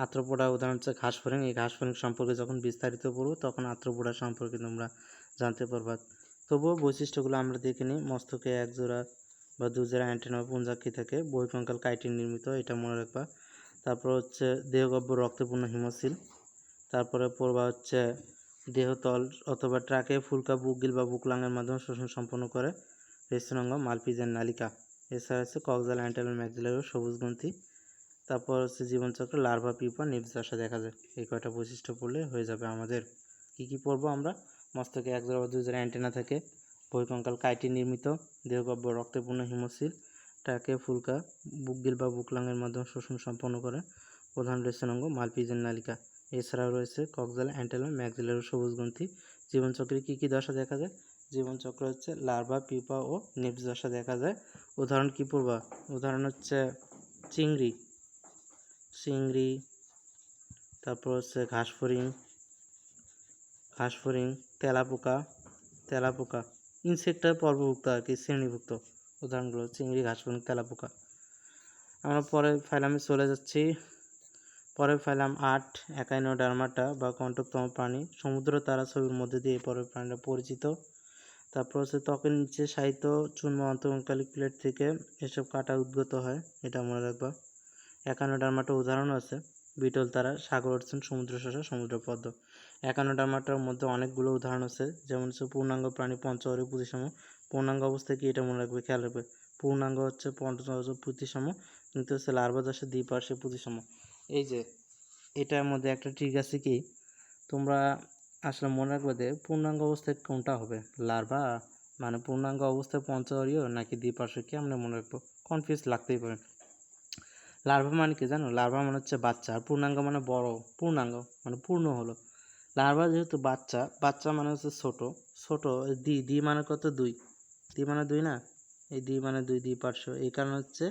আর্থ্রোপোডা উদাহরণ হচ্ছে ঘাসফড়িং। এই ঘাসফড়িং সম্পর্কে যখন বিস্তারিত পড়ব তখন আর্থ্রোপোডা সম্পর্কে তোমরা জানতে পারবা। তবুও বৈশিষ্ট্যগুলো আমরা দেখে নিই। মস্তকে এক জোড়া বা দুজোড়া অ্যান্টেনা পুঞ্জাক্ষী থাকে, বহিঃকঙ্কাল কাইটিন নির্মিত, এটা মনে রাখবা। তারপর হচ্ছে দেহগহ্বর রক্তপূর্ণ হিমোসিল। তারপরে পড়বা হচ্ছে দেহতল অথবা ট্রাকে ফুলকা বুকগিল বা বুকলাঙের মাধ্যমে শোষণ সম্পন্ন করে রেচনাঙ্গ মালপিজের নালিকা। এছাড়া হচ্ছে কক্সাল অ্যান্টেনাল ম্যাক্সিলারি সবুজ গ্রন্থি। তারপর হচ্ছে জীবনচক্র লার্ভা পিউপা নিভস দশা দেখা যায়। এই কয়টা বৈশিষ্ট্য পড়লে হয়ে যাবে আমাদের। কি কি পড়বো আমরা? মস্তকে এক জোড়া বা দুই জোড়া অ্যান্টেনা থাকে, বহিঃকঙ্কাল কাইটিন নির্মিত, দেহগহ্বর রক্তপূর্ণ হিমোসিল, ট্রাকে ফুলকা বুকগিল বা বুকলাঙের মাধ্যমে শোষণ সম্পন্ন করে প্রধান রেচনাঙ্গ মালপিজের নালিকা। এছাড়াও রয়েছে কক্সাল অ্যান্টেনাল ম্যাক্সিলারি সবুজ গ্রন্থি। জীবনচক্রে কী কী দশা দেখা যায়? জীবনচক্র হচ্ছে লার্ভা পিউপা ও নিভস দশা দেখা যায়। উদাহরণ কী পড়বা? উদাহরণ হচ্ছে চিংড়ি, চিংড়ি, তারপর হচ্ছে ঘাসফড়িং, তেলাপোকা, ইনসেক্টার পর্বভুক্ত আর কি, শ্রেণীভুক্ত। উদাহরণগুলো চিংড়ি, ঘাসফড়িং, তেলাপোকা। আমরা পরের ফাইলামে চলে যাচ্ছি। পরের ফাইলাম 8 একাইনোডার্মাটা বা কণ্টকতম প্রাণী। সমুদ্র তারা ছবির মধ্যে দিয়ে এই পরের প্রাণীটা পরিচিত। তারপর হচ্ছে ত্বকের নিচে সাহিত্য চূর্ণ অন্তঃকঙ্কালিক প্লেট থেকে এসব কাটা উদ্গত হয়, এটা মনে রাখবা। একানোডার্মাটার উদাহরণ আছে বিটল তারা, সাগর অর্চন, সমুদ্র শসা, সমুদ্রপদ্ম। একানোডার্মাটার মধ্যে অনেকগুলো উদাহরণ আছে, যেমন হচ্ছে পূর্ণাঙ্গ প্রাণী পঞ্চহরি প্রতিসম। পূর্ণাঙ্গ অবস্থায় কি এটা মনে রাখবে, খেয়াল রাখবে। পূর্ণাঙ্গ হচ্ছে পঞ্চহরি প্রতিসম, কিন্তু হচ্ছে লার্ভা দশা দ্বিপার্শ্বে প্রতিসম। এই যে এটার মধ্যে একটা ট্রিক আছে কি, তোমরা আসলে মনে রাখবে যে পূর্ণাঙ্গ অবস্থায় কোনটা হবে, লার্ভা মানে পূর্ণাঙ্গ অবস্থায় পঞ্চহরিও নাকি দ্বিপার্শ্ব, কি আমরা মনে রাখবো? কনফিউজ লাগতেই পারে। লার্ভা মানে কি জানো? লার্ভা মানে হচ্ছে বাচ্চা, আর পূর্ণাঙ্গ মানে বড়, পূর্ণাঙ্গ মানে পূর্ণ হলো। লার্ভা যেহেতু বাচ্চা, বাচ্চা মানে হচ্ছে ছোট, ছোট দ্বি মানে কত? 2, দ্বি মানে 2 না, এই দ্বি মানে 2 দ্বিপার্শ্ব। এই কারণে হচ্ছে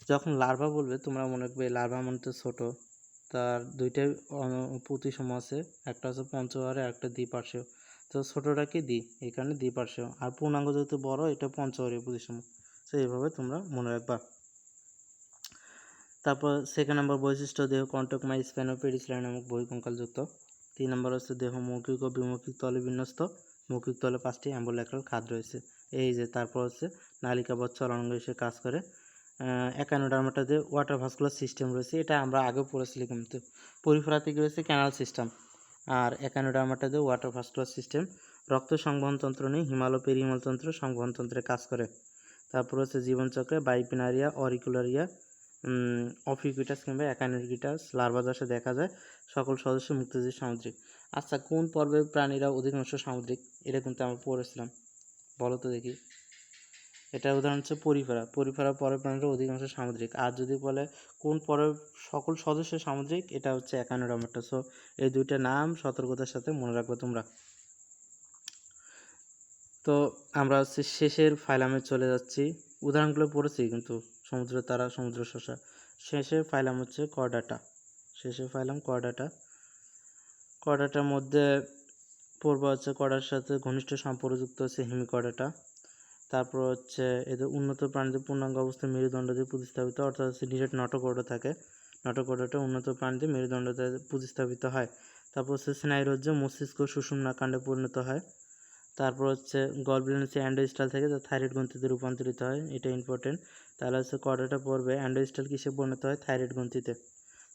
যখন লার্ভা বলবে তোমরা মনে রাখবে লার্ভা মানে তো ছোট, তার দুইটাই প্রতিসম আছে, একটা হচ্ছে পঞ্চহরে আর একটা দ্বিপার্শ্ব। তো ছোটটা কি? দ্বি, এই কারণে দ্বিপার্শ্ব। আর পূর্ণাঙ্গ যেহেতু বড়, এটা পঞ্চহরে প্রতিসম। তো এইভাবে তোমরা মনে রাখবা। তারপর সেকেন্ড নম্বর বৈশিষ্ট্য, দেহ কণ্টক স্প্যানোপেডিসিলার নামক বহিঃকঙ্কালযুক্ত। 3 নম্বর হচ্ছে দেহ মৌখিক ও বিমৌখিক তলে বিন্যস্ত। মৌখিক তলে 5টি অ্যাম্বুল্যাক্রাল খাদ রয়েছে। এই যে তারপর হচ্ছে নালিকাবৎ চলনাঙ্গ এসে কাজ করে। একানোডার্মাটাতে ওয়াটার ভাস্কুলার সিস্টেম রয়েছে, এটা আমরা আগেও পড়েছিলাম। কিন্তু পরিফেরাতে কী রয়েছে? Canal system. আর একানোডার্মাটাতে ওয়াটার ভাস্কুলার সিস্টেম, রক্ত সংবহনতন্ত্র নেই, হিমালো পেরিহিমালতন্ত্র সংবহনতন্ত্রে কাজ করে। তারপর হচ্ছে জীবনচক্রে বাইপিনারিয়া, অরিকুলারিয়া, অফিকুইটাস কিংবা অ্যাকানোডিটাস লার্ভা দশা দেখা যায়। সকল সদস্য মুক্তজীবী সামুদ্রিক। আচ্ছা, কোন পর্বের প্রাণীরা অধিকাংশ সামুদ্রিক? এটা কিন্তু আমরা পড়েছিলাম, বলো তো দেখি। এটার উদাহরণ হচ্ছে পরিফেরা। পরিফেরা পরের প্রাণীরা অধিকাংশ সামুদ্রিক। আর যদি বলে কোন পরের সকল সদস্য সামুদ্রিক, এটা হচ্ছে একানোডার্মাটা। সো এই দুইটা নাম সতর্কতার সাথে মনে রাখবে তোমরা। তো আমরা হচ্ছে শেষের ফাইলামে চলে যাচ্ছি। উদাহরণগুলো পড়েছি কিন্তু, সমুদ্র তারা, সমুদ্র শসা। শেষের ফাইলাম হচ্ছে কর্ডাটা। শেষের ফাইলাম কর্ডাটা। কর্ডাটার মধ্যে পূর্ব হচ্ছে কর্ডার সাথে ঘনিষ্ঠ সম্পর্কযুক্ত হচ্ছে হেমিকর্ডাটা। তারপর হচ্ছে এদের উন্নত প্রাণীদের পূর্ণাঙ্গ অবস্থায় মেরুদণ্ড দিয়ে প্রতিস্থাপিত, অর্থাৎ হচ্ছে ডিরেক্ট নটোকর্ড থাকে। নটোকর্ডাটা উন্নত প্রাণীদের মেরুদণ্ড দিয়ে প্রতিস্থাপিত হয়। তারপর হচ্ছে স্নায়ুরজ্জে মস্তিষ্ক সুষুম্নাকাণ্ডে পরিণত হয়। তারপর হচ্ছে গলব্লেন হচ্ছে অ্যান্ডোস্টাল থেকে থাইরয়েড গ্রন্থিতে রূপান্তরিত হয়, এটা ইম্পর্টেন্ট। তাহলে হচ্ছে কর্ডাটা পড়বে অ্যান্ডোস্টাল কিসে পরিণত হয়? থাইরয়েড গ্রন্থিতে।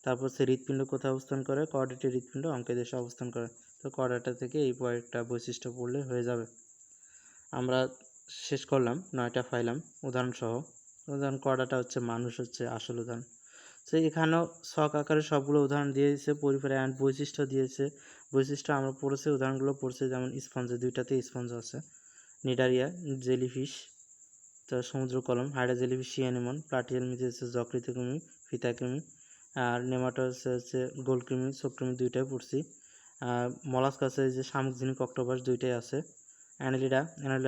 তারপর হচ্ছে হৃৎপিণ্ড কোথায় অবস্থান করে? কর্ডেটে হৃৎপিণ্ড অঙ্কেদেশে অবস্থান করে। তো কর্ডাটা থেকে এই কয়েকটা বৈশিষ্ট্য পড়লে হয়ে যাবে। আমরা শেষ করলাম 9টা ফাইলাম উদাহরণসহ। উদাহরণ কর্ডাটা হচ্ছে মানুষ হচ্ছে আসল উদাহরণ। তো এখানেও ছক আকারে সবগুলো উদাহরণ দিয়ে দিয়েছে, পরিফেরা অ্যান্ড বৈশিষ্ট্য দিয়েছে। বৈশিষ্ট্য আমরা পড়েছি, উদাহরণগুলো পড়ছি, যেমন স্পঞ্জ, দুইটাতে স্পঞ্জ আছে। নিডারিয়া, জেলিফিশ, তো সমুদ্র কলম, hydra jellyfish, sea anemone, Platyhelminthes হচ্ছে যকৃত কৃমি, ফিতা কৃমি, আর নেমাটোড হচ্ছে গোল কৃমি, শোককৃমি, দুইটাই পড়ছি। আর মলাস্কাস আছে যে শামুকঝিনুক, অক্টোপাস, দুইটাই আছে। অ্যানালিডা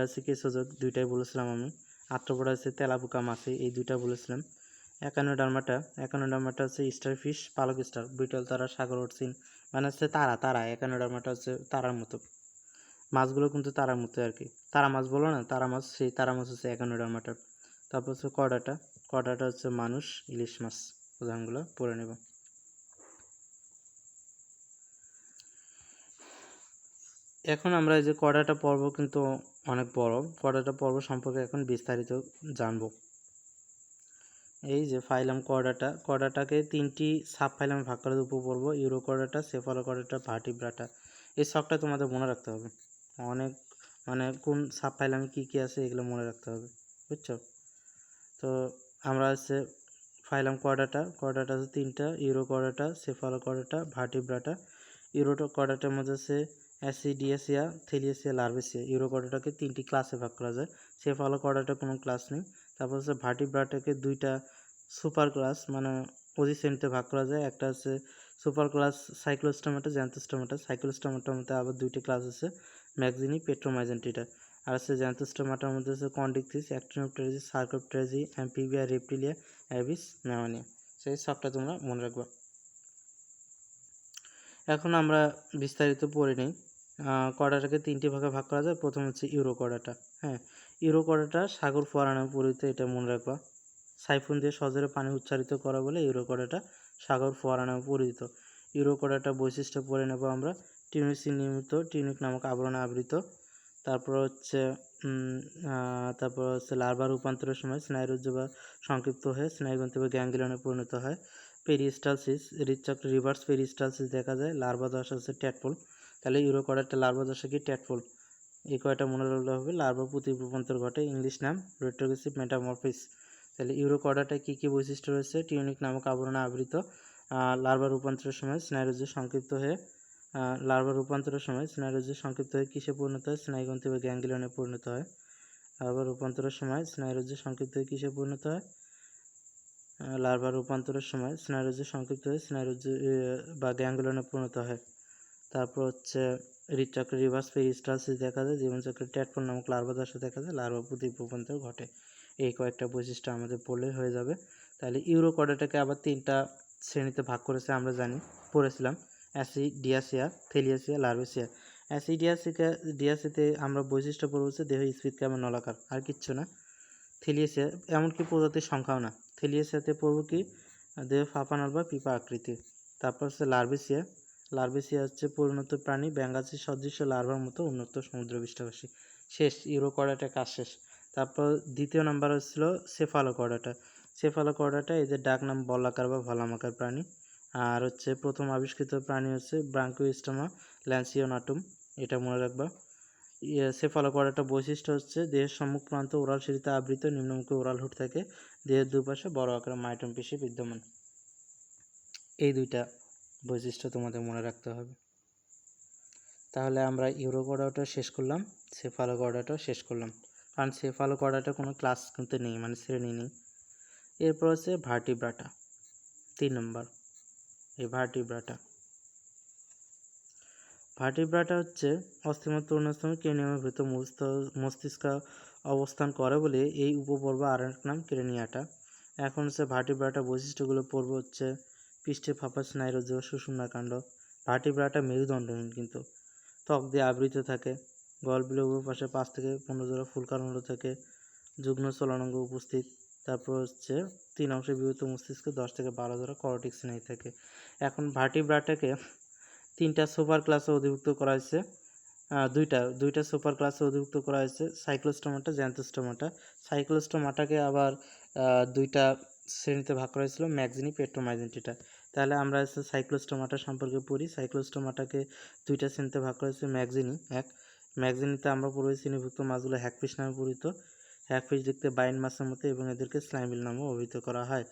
হচ্ছে কেঁচোজক, দুইটাই বলেছিলাম আমি। আর্থ্রোপোডা হচ্ছে তেলাপোকা মাছি, এই দুইটা বলেছিলাম। একানোডার্মাটা হচ্ছে স্টারফিশ, পালক স্টার, বিটল তারা, সাগর অর্চিন, মানে হচ্ছে তারা। একানোডার্মাটা হচ্ছে তারার মতো, মাছগুলো কিন্তু তারার মতো আর কি। তারা মাছ বলো না, তারা মাছ, সেই তারা মাছ হচ্ছে একানোডার্মাটা। তারপর হচ্ছে কর্ডাটা হচ্ছে মানুষ, ইলিশ মাছ। উদাহরণগুলো পড়ে নেব। এখন আমরা এই যে কর্ডাটা পর্ব কিন্তু অনেক বড়, কর্ডাটা পর্ব সম্পর্কে এখন বিস্তারিত জানব। এই যে ফাইলাম কর্ডাটাকে 3টি সাব ফাইলামে ভাগ করার উপপর্ব: ইউরোকর্ডাটা, সেফালোকর্ডাটা, ভার্টিব্রাটা। এই সবটা তোমাদের মনে রাখতে হবে। অনেক মানে কোন সাব ফাইলামে কী কী আছে এগুলো মনে রাখতে হবে, বুঝছো? তো আমরা হচ্ছে ফাইলাম কর্ডাটা হচ্ছে 3টা: ইউরোকর্ডাটা, সেফালোকর্ডাটা, ভার্টিব্রাটা। ইউরোকর্ডাটার মধ্যে আছে অ্যাসিডিয়াসিয়া, থেলিয়াসিয়া, লার্ভেসিয়া। ইউরোকর্ডাটাকে 3টি ক্লাসে ভাগ করা যায়। সেফালোকর্ডাটা কোনো ক্লাস নেই। তারপর হচ্ছে ভার্টিব্রাটাকে 2টা সুপার ক্লাস মানে অধিশ্রেণীতে ভাগ করা যায়। একটা হচ্ছে সুপার ক্লাস সাইক্লোস্টোমাটা, জ্যান্থোস্টোমাটা। সাইক্লোস্টোমাটার মধ্যে আবার 2টি ক্লাস আছে, ম্যাগজিনি, পেট্রোমাইজেন্টিটা। আর আছে জ্যান্থোস্টোমাটার মধ্যে আছে Chondrichthyes, Actinopterygii, Sarcopterygii, Amphibia, রেপ্টিলিয়া, Abyss, ম্যামানিয়া। সেই সবটা তোমরা মনে রাখবা। এখন আমরা বিস্তারিত পড়ে নিই। কর্ডাটাকে 3টি ভাগে ভাগ করা যায়। প্রথম হচ্ছে ইউরোকর্ডাটা। হ্যাঁ, ইউরোকর্ডাটা সাগর ফোয়ারা নামে পরিচিত, এটা মনে রাখবা। সাইফুন দিয়ে সজোরে পানি উচ্চারিত করা বলে ইউরোকর্ডাটা সাগর ফোয়ারা নামে পরিচিত। ইউরোকর্ডাটা বৈশিষ্ট্য পড়ে নেব আমরা। টিউনিসি নির্মিত, টিউনিক নামক আবরণে আবৃত। তারপর হচ্ছে লার্ভা রূপান্তরের সময় স্নায়ুরজ্জু বা সংক্ষিপ্ত হয়ে স্নায়ুগ্রন্থি বা গ্যাংগ্লিয়নে পরিণত হয়। পেরিস্টালসিস, হৃদচক্রে রিভার্স পেরিস্টালসিস দেখা যায়। লার্ভা দশা হচ্ছে ট্যাডপোল। তাহলে ইউরোকর্ডাটা লার্ভা দশা কি? ট্যাডপোল। এই কয়টা মনে রাখলে হবে। লার্ভা প্রতিরূপান্তর ঘটে, ইংলিশ নাম রেট্রোগ্রেসিভ মেটামরফিস। তাহলে ইউরোকর্ডাটায় কী কী বৈশিষ্ট্য রয়েছে? টিউনিক নামক আবরণে আবৃত। লার্ভা রূপান্তরের সময় স্নায়ুরজ্জু সংক্ষিপ্ত হয়ে কিসে পরিণত হয়? স্নায়ুগ্রন্থি বা গ্যাংগ্লিয়নে পরিণত হয়। লার্ভা রূপান্তরের সময় স্নায়ুরজ্জু সংক্ষিপ্ত হয়ে কিসে পরিণত হয়? স্নায়ুরজ্জু বা গ্যাংগ্লিয়নে পরিণত হয়। তারপর হচ্ছে হৃদচক্রে রিভার্স পেরিস্টালসিস দেখা যায়। জীবনচক্রে ট্যাডপোল নামক লার্ভা দশা দেখা যায়। লার্ভা প্রতিরূপান্তর ঘটে। এই কয়েকটা বৈশিষ্ট্য আমাদের পড়লে হয়ে যাবে। তাহলে ইউরোকর্ডাটাকে আবার 3টা শ্রেণীতে ভাগ করেছে, আমরা জানি, পড়েছিলাম। অ্যাসিডিয়াসিয়া, থেলিয়াসিয়া, লার্ভেসিয়া। অ্যাসিডিয়াসিতে আমরা বৈশিষ্ট্য পড়ব হচ্ছে দেহ স্ফীতকায় নলাকার, আর কিচ্ছু না। থেলিয়াসিয়া এমনকি প্রজাতির সংখ্যাও না। থেলিয়াসিয়াতে পড়ব কি? দেহ ফাঁপানল বা পিপা আকৃতির। তারপর হচ্ছে লার্ভেসিয়া হচ্ছে পরিণত প্রাণী, ব্যাঙাচি সদৃশ্য লার্ভার মতো উন্নত সমুদ্র পৃষ্ঠবাসী। শেষ, ইউরোকর্ডাটা কাজ শেষ। তারপর দ্বিতীয় নাম্বার হচ্ছিল সেফালোকর্ডাটা। সেফালোকর্ডাটা এদের ডাক নাম বলাকার বা ভলামাকার প্রাণী। আর হচ্ছে প্রথম আবিষ্কৃত প্রাণী হচ্ছে ব্রাঙ্কিওস্টোমা ল্যান্সিওনাটুম, এটা মনে রাখবা। সেফালোকর্ডাটা বৈশিষ্ট্য হচ্ছে দেহের সম্মুখ প্রান্ত ওরাল সিঁড়িতে আবৃত, নিম্নমুখী ওরাল হুড থাকে, দেহের দুপাশে বড় আকারের মাইটোম পেশি বিদ্যমান। এই দুইটা বৈশিষ্ট্য তোমাদের মনে রাখতে হবে। তাহলে আমরা ইউরোকর্ডাটাও শেষ করলাম, সেফালোকর্ডাটাও শেষ করলাম, কারণ সেফালোকর্ডাটা কোনো ক্লাস কিন্তু নেই, মানে শ্রেণী নেই। এরপর হচ্ছে ভার্টিব্রাটা, 3 নম্বর। এই ভার্টিব্রাটা হচ্ছে অস্থিমজ্জা তরুণাস্থিম ক্রেনিয়ামের ভেতর মস্তিষ্ক অবস্থান করে বলে এই উপপর্ব আর এক নাম ক্রেনিয়াটা। এখন হচ্ছে ভার্টিব্রাটা বৈশিষ্ট্যগুলো পর্ব হচ্ছে পৃষ্ঠে ফাঁপা স্নায়ুরজ্জু সুষুম্নাকাণ্ড। ভার্টিব্রাটা মেরুদণ্ডহীন কিন্তু ত্বক দিয়ে আবৃত থাকে। গলবিলের উভয় পাশে 5 থেকে 15 জোড়া ফুলকাণ্ড থাকে, যুগ্ম চলনাঙ্গ উপস্থিত। তারপর হচ্ছে 3 অংশে বিভক্ত মস্তিষ্কে 10 থেকে 12 জোড়া করটিক স্নায়ু থাকে। এখন ভার্টিব্রাটাকে 3টা সুপার ক্লাসে অধিভুক্ত করা হয়েছে, দুইটা সুপার ক্লাসে অধিভুক্ত করা হয়েছে, সাইক্লোস্টোমাটা, জ্যান্থোস্টোমাটা। সাইক্লোস্টোমাটাকে আবার 2টা শ্রেণীতে ভাগ করা হয়েছিল, ম্যাগজিনি, পেট্রোমাইজেন্টিটা। তাহলে আমরা সাইক্লোস্টোমাটা সম্পর্কে পড়ি। সাইক্লোস্টোমাটাকে 2টা শ্রেণীতে ভাগ করা হয়েছে, ম্যাগজিনি এক। ম্যাগজিনিতে আমরা পড়ব শ্রেণীভুক্ত মাছগুলো হ্যাগফিশ নামে পরিচিত। হ্যাগফিশ দেখতে বাইন মাছের মতো এবং এদেরকে স্লাইমিল নামেও অভিহিত করা হয়।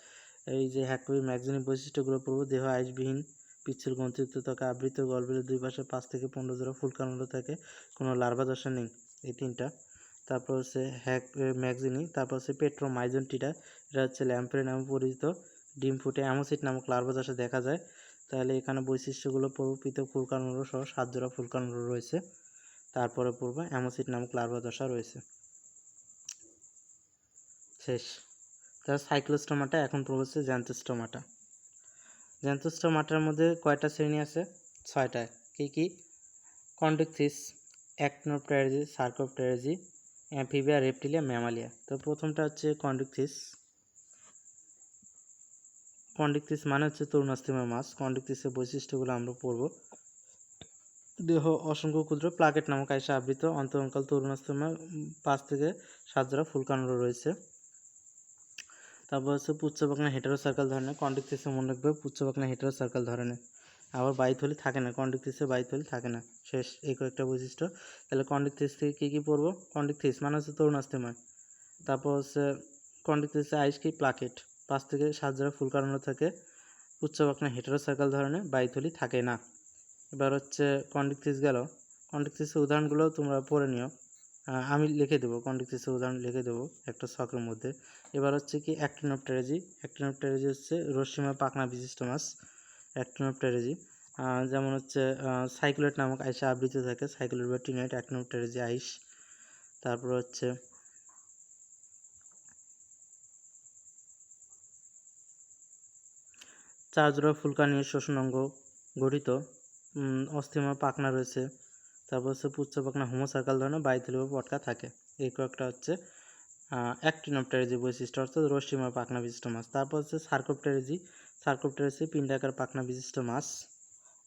এই যে হ্যাগফিশ ম্যাগজিনি বৈশিষ্ট্যগুলো পড়ব। দেহ আইসবিহীন, পিচ্ছিল গ্রন্থিযুক্ত ত্বকে আবৃত, গলবিলের দুই পাশে 5 থেকে 15 জোড়া ফুলকাণ্ড থাকে, কোনো লার্ভা দশা নেই। এই 3টা। তারপর হচ্ছে ম্যাগজিনি। তারপর হচ্ছে পেট্রোমাইজেন্টিটা, এটা হচ্ছে ল্যাম্প্রে নামে পরিচিত। ডিম ফুটে অ্যামোসিট নামক লার্ভা দশা দেখা যায়। তাহলে এখানে বৈশিষ্ট্যগুলো পড়ব, পৃথক ফুলকাণ্ড সহ 7 জোড়া ফুলকাণ্ড রয়েছে। তারপরে পড়ব অ্যামোসিট নামক লার্ভা দশা রয়েছে। শেষ। তার সাইক্লোস্টোমাটা। এখন পড়ব হচ্ছে জ্যান্থোস্টোমাটা। জ্যান্থোস্টোমাটার মধ্যে কয়টা শ্রেণী আছে? 6টা। কি কি? Chondrichthyes, অ্যাকটিনোপ্টেরিজি, সার্কোপ্টেরিজি, Amphibia, রেপ্টিলিয়া, Mammalia. তো প্রথমটা হচ্ছে কন্ডিকথিস। কন্ডিকথিস মানে হচ্ছে তরুণাস্থিময় মাছ। কন্ডিকথিসের বৈশিষ্ট্যগুলো আমরা পড়ব। দেহ অসংখ্য ক্ষুদ্র প্লাকেট নামক আয়সা আবৃত, অন্তরঙ্কাল তরুণাস্থিময় 5 থেকে 7 জোড়া ফুলকাণ্ড রয়েছে। তারপর হচ্ছে পুচ্ছবাকনা হেটেরোসার্কাল ধরনের। কন্ডিকথিসে মনে রাখবে পুচ্ছবাকনা হেটেরোসার্কাল ধরনের। আবার বাইথলি থাকে না, কন্ডিকথিসে বাইথলি থাকে না। শেষ। এই কয়েকটা বৈশিষ্ট্য। তাহলে কন্ডিকথিস থেকে কী কী পড়ব? কন্ডিকথিস মানে হচ্ছে তরুণাস্থিময়। তারপর হচ্ছে কন্ডিকথিসে আইস কি প্লাকেট, 5 থেকে 7 জোড়া ফুলকাণ্ড থাকে, পুচ্ছবাকনা হেটেরোসার্কাল ধরনের, বাইথলি থাকে না। এবার হচ্ছে কন্ডিকথিস গেল। কন্ডিকথিসের উদাহরণগুলো তোমরা পড়ে নিও, আমি লিখে দেবো, কন্ডিকথিসের উদাহরণ লিখে দেবো একটা ছকের মধ্যে। এবার হচ্ছে কি অ্যাক্টিনোপ্টেরিজি। অ্যাক্টিনোপ্টেরিজি হচ্ছে রশ্মিময় পাখনা বিশিষ্ট মাছ। অ্যাক্টিনোপ্টেরিজি যেমন হচ্ছে সাইক্লোয়েট নামক আইসে আবৃত থাকে, সাইক্লোয়েট বা টিনেট, অ্যাক্টিনোপ্টেরিজি আইস। তারপর হচ্ছে 4 জোড়া ফুলকানীয় শোষণ অঙ্গ গঠিত, অস্থিময় পাখনা রয়েছে। তারপর হচ্ছে পুচ্ছ পাখনা হোমোসার্কাল ধরনের, বাইথলি বা পটকা থাকে। এই কয়েকটা হচ্ছে অ্যাক্টিনোপ্টেরিজি বৈশিষ্ট্য, অর্থাৎ রশ্মিময় পাখনা বিশিষ্ট মাছ। তারপর হচ্ছে সার্কোপ্টেরিজি। সার্কোপ্টেরিজি পিণ্ডাকার পাখনা বিশিষ্ট মাছ।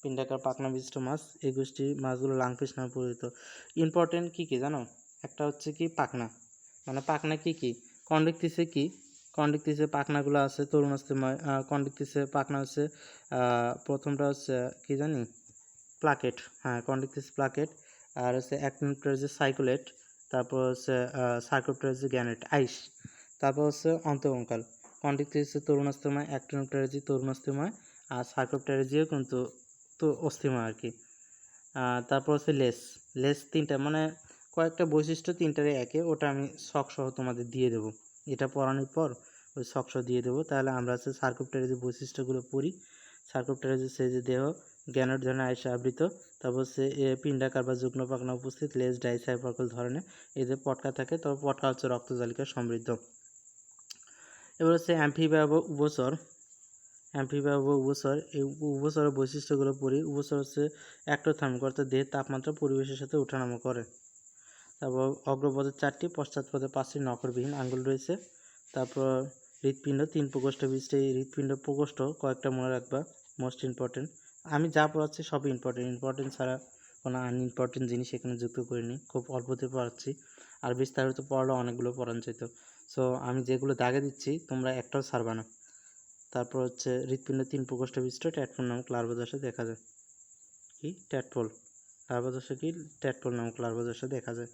পিণ্ডাকার পাখনা বিশিষ্ট মাছ। এই গোষ্ঠী মাছগুলো লাংফিশ নামে পরিচিত। ইম্পর্টেন্ট কী কী জানো? একটা হচ্ছে কি পাখনা, মানে পাখনা কী কী? কন্ডিকথিসে কি? কন্ডিকথিসে পাখনাগুলো আছে তরুণাস্থিময়। কন্ডিকথিসে পাখনা হচ্ছে প্রথমটা হচ্ছে কি জানি, প্লাকেট। হ্যাঁ, কন্ডিকথিস প্লাকেট। আর হচ্ছে অ্যাক্টিনোপ্টেরিজি সাইক্লোয়েট। তারপর হচ্ছে সার্কোপ্টেরিজি গ্যানেট আইস। তারপর হচ্ছে অন্তরঙ্কাল। কন্ডিকথিসে তরুণাস্থিময়, অ্যাক্টিনোপ্টেরিজি তরুণাস্থিময়, আর সার্কোপ্টেরিজিও কিন্তু তো অস্থিময় আর কি। তারপর হচ্ছে লেস। লেস 3টা, মানে কয়েকটা বৈশিষ্ট্য 3টারই একে, ওটা আমি ছক সহ তোমাদের দিয়ে দেবো। এটা পড়ানোর পর ওই ছক সহ দিয়ে দেবো। তাহলে আমরা হচ্ছে সার্কোপ্টেরিজি বৈশিষ্ট্যগুলো পড়ি। সার্কোপ্টেরিজি সে যে দেহ গ্যানেট ধরনের আইসে আবৃত। তারপর হচ্ছে পিণ্ডাকার বা যুগ্ম পাখনা উপস্থিত, লেজ ডাইসাইফার্কাল ধরনের, এদের পটকা থাকে। তবে পটকা হচ্ছে রক্তজালিকা সমৃদ্ধ। এবার হচ্ছে অ্যাম্ফিবিয়া বা উভচর। অ্যাম্ফিবিয়া বা উভচর। এই উভচরের বৈশিষ্ট্যগুলো পড়ি। উভচর হচ্ছে অ্যাক্টোথার্মিক, অর্থাৎ দেহের তাপমাত্রা পরিবেশের সাথে ওঠানামা করে। তারপর অগ্রপদে 4টি, পশ্চাৎপদে 5টি নখরবিহীন আঙ্গুল রয়েছে। তারপর হৃৎপিণ্ড 3 প্রকোষ্ঠ বিশিষ্ট। এই হৃৎপিণ্ড প্রকোষ্ঠ কয়েকটা মনে রাখবা, মোস্ট ইম্পর্টেন্ট। আমি যা পড়াচ্ছি সবই ইম্পর্টেন্ট ছাড়া কোনো আনইম্পর্টেন্ট জিনিস এখানে যুক্ত করিনি, খুব অল্পতে পড়াচ্ছি। আর বিস্তারিত পড়ালে অনেকগুলো পড়ানো যেত। সো আমি যেগুলো দাগে দিচ্ছি তোমরা একটাও ছাড়বা না। তারপর হচ্ছে হৃৎপিণ্ড 3 প্রকোষ্ঠ বিশিষ্ট ট্যাডপোল নামক লার্ভা দশা দেখা যায়। কি ট্যাডপোল লার্ভা দশা কি ট্যাডপোল নামক লার্ভা দশা দেখা যায়।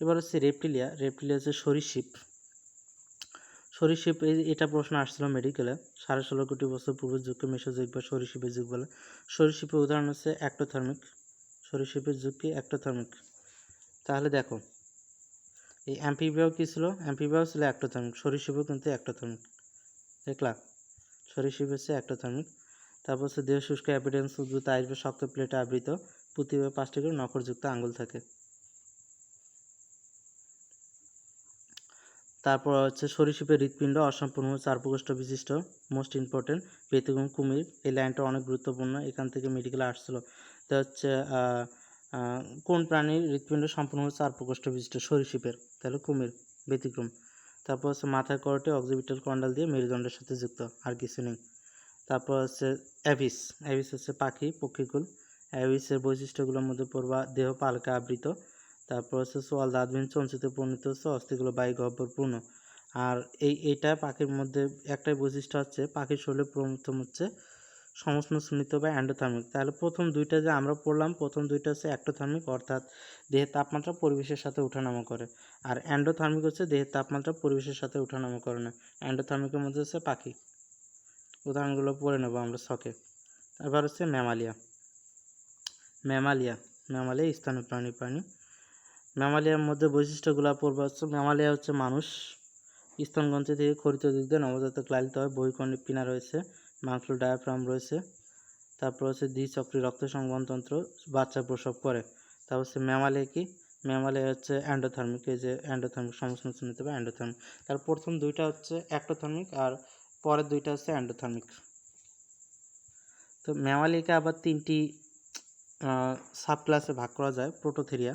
এবার হচ্ছে রেপ্টিলিয়া হচ্ছে সরীসৃপ। সরীসৃপ এটা প্রশ্ন আসছিল মেডিকেলে 16.5 কোটি বছর পূর্বে যুগকে মেসোজোইক বা সরীসৃপের যুগ বলে। সরীসৃপের উদাহরণ হচ্ছে অ্যাক্টোথার্মিক। সরীসৃপের যুগ কি অ্যাক্টোথার্মিক। তাহলে দেখো এই অ্যাম্ফিবিয়াও কী ছিল, অ্যাম্ফিবিয়াও ছিল অ্যাক্টোথার্মিক, সরীসৃপও কিন্তু অ্যাক্টোথার্মিক। দেখলা সরীসৃপ হচ্ছে অ্যাক্টোথার্মিক। তারপর হচ্ছে দেহ শুষ্ক অ্যাপিডেন্স উদ্ভূত আইস বা শক্ত প্লেটে আবৃত, প্রতিভাবে 5টি করে নখরযুক্ত আঙুল থাকে। তারপর হচ্ছে সরীসৃপের হৃৎপিণ্ড অসম্পূর্ণ 4 প্রকোষ্ঠ বিশিষ্ট, মোস্ট ইম্পর্টেন্ট। ব্যতিক্রম কুমির, এই লাইনটা অনেক গুরুত্বপূর্ণ, এখান থেকে মেডিকেলে আসছিল। এটা হচ্ছে কোন প্রাণীর হৃৎপিণ্ড সম্পূর্ণ 4 প্রকোষ্ঠ বিশিষ্ট, সরীসৃপের, তাহলে কুমির ব্যতিক্রম। তারপর হচ্ছে মাথার করটে অক্সিপিটাল কন্ডাল দিয়ে মেরুদণ্ডের সাথে যুক্ত, আর কিছু নেই। তারপর হচ্ছে অ্যাভিস, অ্যাভিস হচ্ছে পাখি, পক্ষীকুল। অ্যাভিসের বৈশিষ্ট্যগুলোর মধ্যে পড়বা দেহ পালকে আবৃত, তারপর হচ্ছে সোয়াল দাঁতবিহীন চঞ্চিত পরিণত হচ্ছে, অস্থিগুলো বায়ু গহ্বরপূর্ণ। আর এইটা পাখির মধ্যে একটাই বৈশিষ্ট্য হচ্ছে পাখির শরীরে প্রথম হচ্ছে সমস্ত বা অ্যান্ডোথার্মিক। তাহলে প্রথম দুইটা যে আমরা পড়লাম, প্রথম দুইটা হচ্ছে অ্যাক্টোথার্মিক, অর্থাৎ দেহের তাপমাত্রা পরিবেশের সাথে ওঠানামা করে, আর অ্যান্ডোথার্মিক হচ্ছে দেহের তাপমাত্রা পরিবেশের সাথে ওঠানামা করে না। অ্যান্ডোথার্মিকের মধ্যে হচ্ছে পাখি। উদাহরণগুলো পড়ে নেব আমরা ছকে। এবার হচ্ছে ম্যামালিয়া। ম্যামালিয়া স্তন্যপায়ী প্রাণী। ম্যামালিয়ার মধ্যে বৈশিষ্ট্যগুলো পড়বে হচ্ছে ম্যামালিয়া হচ্ছে মানুষ। স্তনগ্রন্থি থেকে খরিত দিক দিয়ে নবজাতক লালিত হয়, বহিকর্ণিক পিনা রয়েছে, মাংসল ডায়াফ্রাম রয়েছে। তারপর হচ্ছে দ্বিচক্রী রক্ত সংবহনতন্ত্র, বাচ্চা প্রসব করে। তারপর হচ্ছে ম্যামালিয়া কি, ম্যামালিয়া হচ্ছে অ্যান্ডোথার্মিক, এই যে অ্যান্ডোথার্মিক সমস্ত চিহ্নিত বা অ্যান্ডোথার্মিক। তার প্রথম দুইটা হচ্ছে অ্যাক্টোথার্মিক আর পরের দুইটা হচ্ছে অ্যান্ডোথার্মিক। তো ম্যামালিয়াকে আবার 3টি সাব ক্লাসে ভাগ করা যায়। প্রোটোথেরিয়া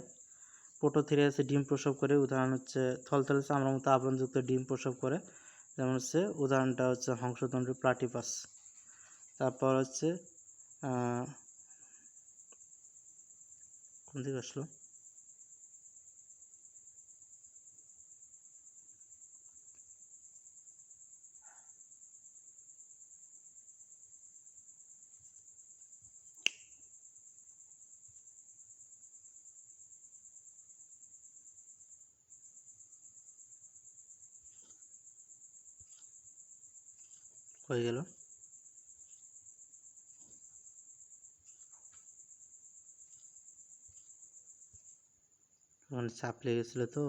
হচ্ছে ডিম প্রসব করে, উদাহরণ হচ্ছে থলথলে চামড়ার মতো আবরণযুক্ত ডিম প্রসব করে, যেমন হচ্ছে উদাহরণটা হচ্ছে হংসতন্ত্রী প্লাটিপাস। তারপর হচ্ছে কোন দিকে আসলো, হয়ে গেল। মানে চাপ লেগেছিলো তো।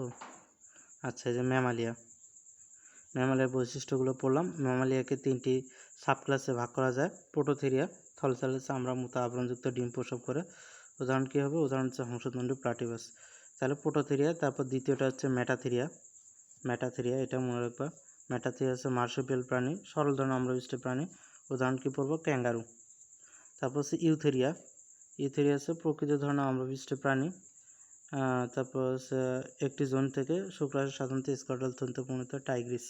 আচ্ছা, এই যে ম্যামালিয়ার বৈশিষ্ট্যগুলো পড়লাম। ম্যামালিয়াকে 3টি সাব ক্লাসে ভাগ করা যায়। প্রোটোথেরিয়া থলথলে চামড়ার মতো আবরণযুক্ত ডিম প্রসব করে, উদাহরণ কী হবে, উদাহরণ হচ্ছে হংসতন্ত্রী প্লাটিপাস। তাহলে প্রোটোথেরিয়া। তারপর দ্বিতীয়টা হচ্ছে ম্যাটাথেরিয়া, এটা মনে রাখবা। ম্যাটাথেরিয়া হচ্ছে মার্সুপিয়াল প্রাণী, সরল ধরনের অম্লবিষ্ট প্রাণী, উদাহরণ কী পড়বো, ক্যাঙ্গারু। তারপর হচ্ছে ইউথেরিয়া হচ্ছে প্রকৃত ধরনের অম্লবিষ্ট প্রাণী। তারপর হচ্ছে একটি জোন থেকে শুক্রাণু সাধারণত স্কটল তন্ত্রে পরিণত টাইগ্রিস।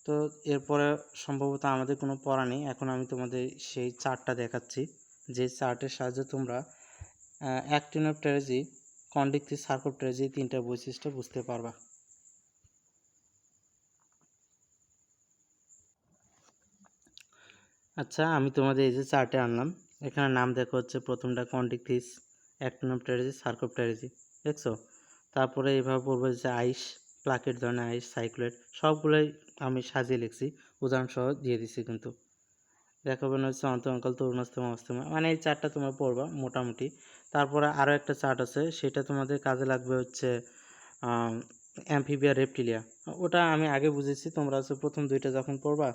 তো এরপরে সম্ভবত আমাদের কোনো পড়া নেই, এখন আমি তোমাদের সেই চার্টটা দেখাচ্ছি, যে চার্টের সাহায্যে তোমরা অ্যাক্টিনোপটেরিজি, কন্ডিকটিভ সার্কোপটেরিজি 3টা বৈশিষ্ট্য বুঝতে পারবা। আচ্ছা, আমি তোমাদের এই যে চার্টে আনলাম, এখানে নাম দেখো হচ্ছে প্রথমটা কন্ডিকটিভ, অ্যাক্টিনোপটেরিজি, সার্কোপটেরিজি, দেখছো। তারপরে এইভাবে পড়বো যে আইস, প্লাকেট ধরনের আইস, সাইক্লোয়েড, সবগুলোই আমি সাজিয়ে লিখছি, উদাহরণসহ দিয়ে দিচ্ছি কিন্তু। দেখাবেন হচ্ছে অন্তঃঅঙ্কাল, তরুণাস্তমা, অস্তমা, মানে এই চার্টটা তোমরা পড়বা মোটামুটি। তারপরে আরও একটা চার্ট আছে, সেটা তোমাদের কাজে লাগবে হচ্ছে অ্যাম্ফিবিয়া, রেপ্টিলিয়া। ওটা আমি আগে বুঝেছি, তোমরা হচ্ছে প্রথম দুইটা যখন পড়বা,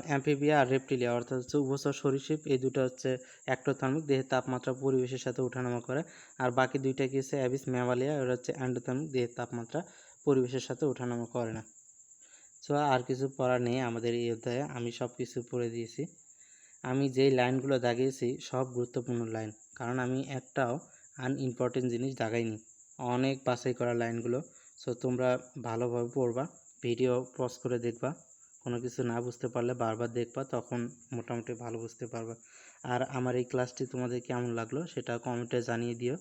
অ্যাম্ফিবিয়া আর রেপ্টিলিয়া অর্থাৎ হচ্ছে উভচর সরীসৃপ, এই দুটো হচ্ছে অ্যাক্টোথার্মিক, দেহের তাপমাত্রা পরিবেশের সাথে ওঠানামা করে। আর বাকি দুইটা কি হচ্ছে অ্যাবিস, ম্যামালিয়া, ওরা হচ্ছে অ্যান্ডোথার্মিক, দেহের তাপমাত্রা পরিবেশের সাথে ওঠানামা করে না। সো আর কিছু পড়ার নেই আমাদের এই অধ্যায়ে, আমি সব কিছু পড়ে দিয়েছি। আমি যেই লাইনগুলো দাগিয়েছি সব গুরুত্বপূর্ণ লাইন, কারণ আমি একটাও আনইম্পর্টেন্ট জিনিস দাগাইনি, অনেক বাছাই করা লাইনগুলো। সো তোমরা ভালোভাবে পড়বা, ভিডিও পজ করে দেখবা, কোনো কিছু না বুঝতে পারলে বারবার দেখবা, তখন মোটামুটি ভালো বুঝতে পারবা। আর আমার এই ক্লাসটি তোমাদের কেমন লাগলো সেটা কমেন্টে জানিয়ে দিও।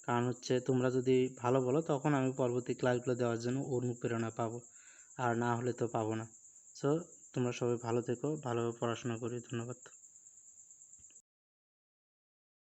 কারণ হচ্ছে তোমরা যদি ভালো বলো তখন আমি পরবর্তী ক্লাসগুলো দেওয়ার জন্য অনুপ্রেরণা পাবো, আর না হলে তো পাবো না। সো তোমরা সবাই ভালো থেকো, ভালোভাবে পড়াশোনা করি। ধন্যবাদ।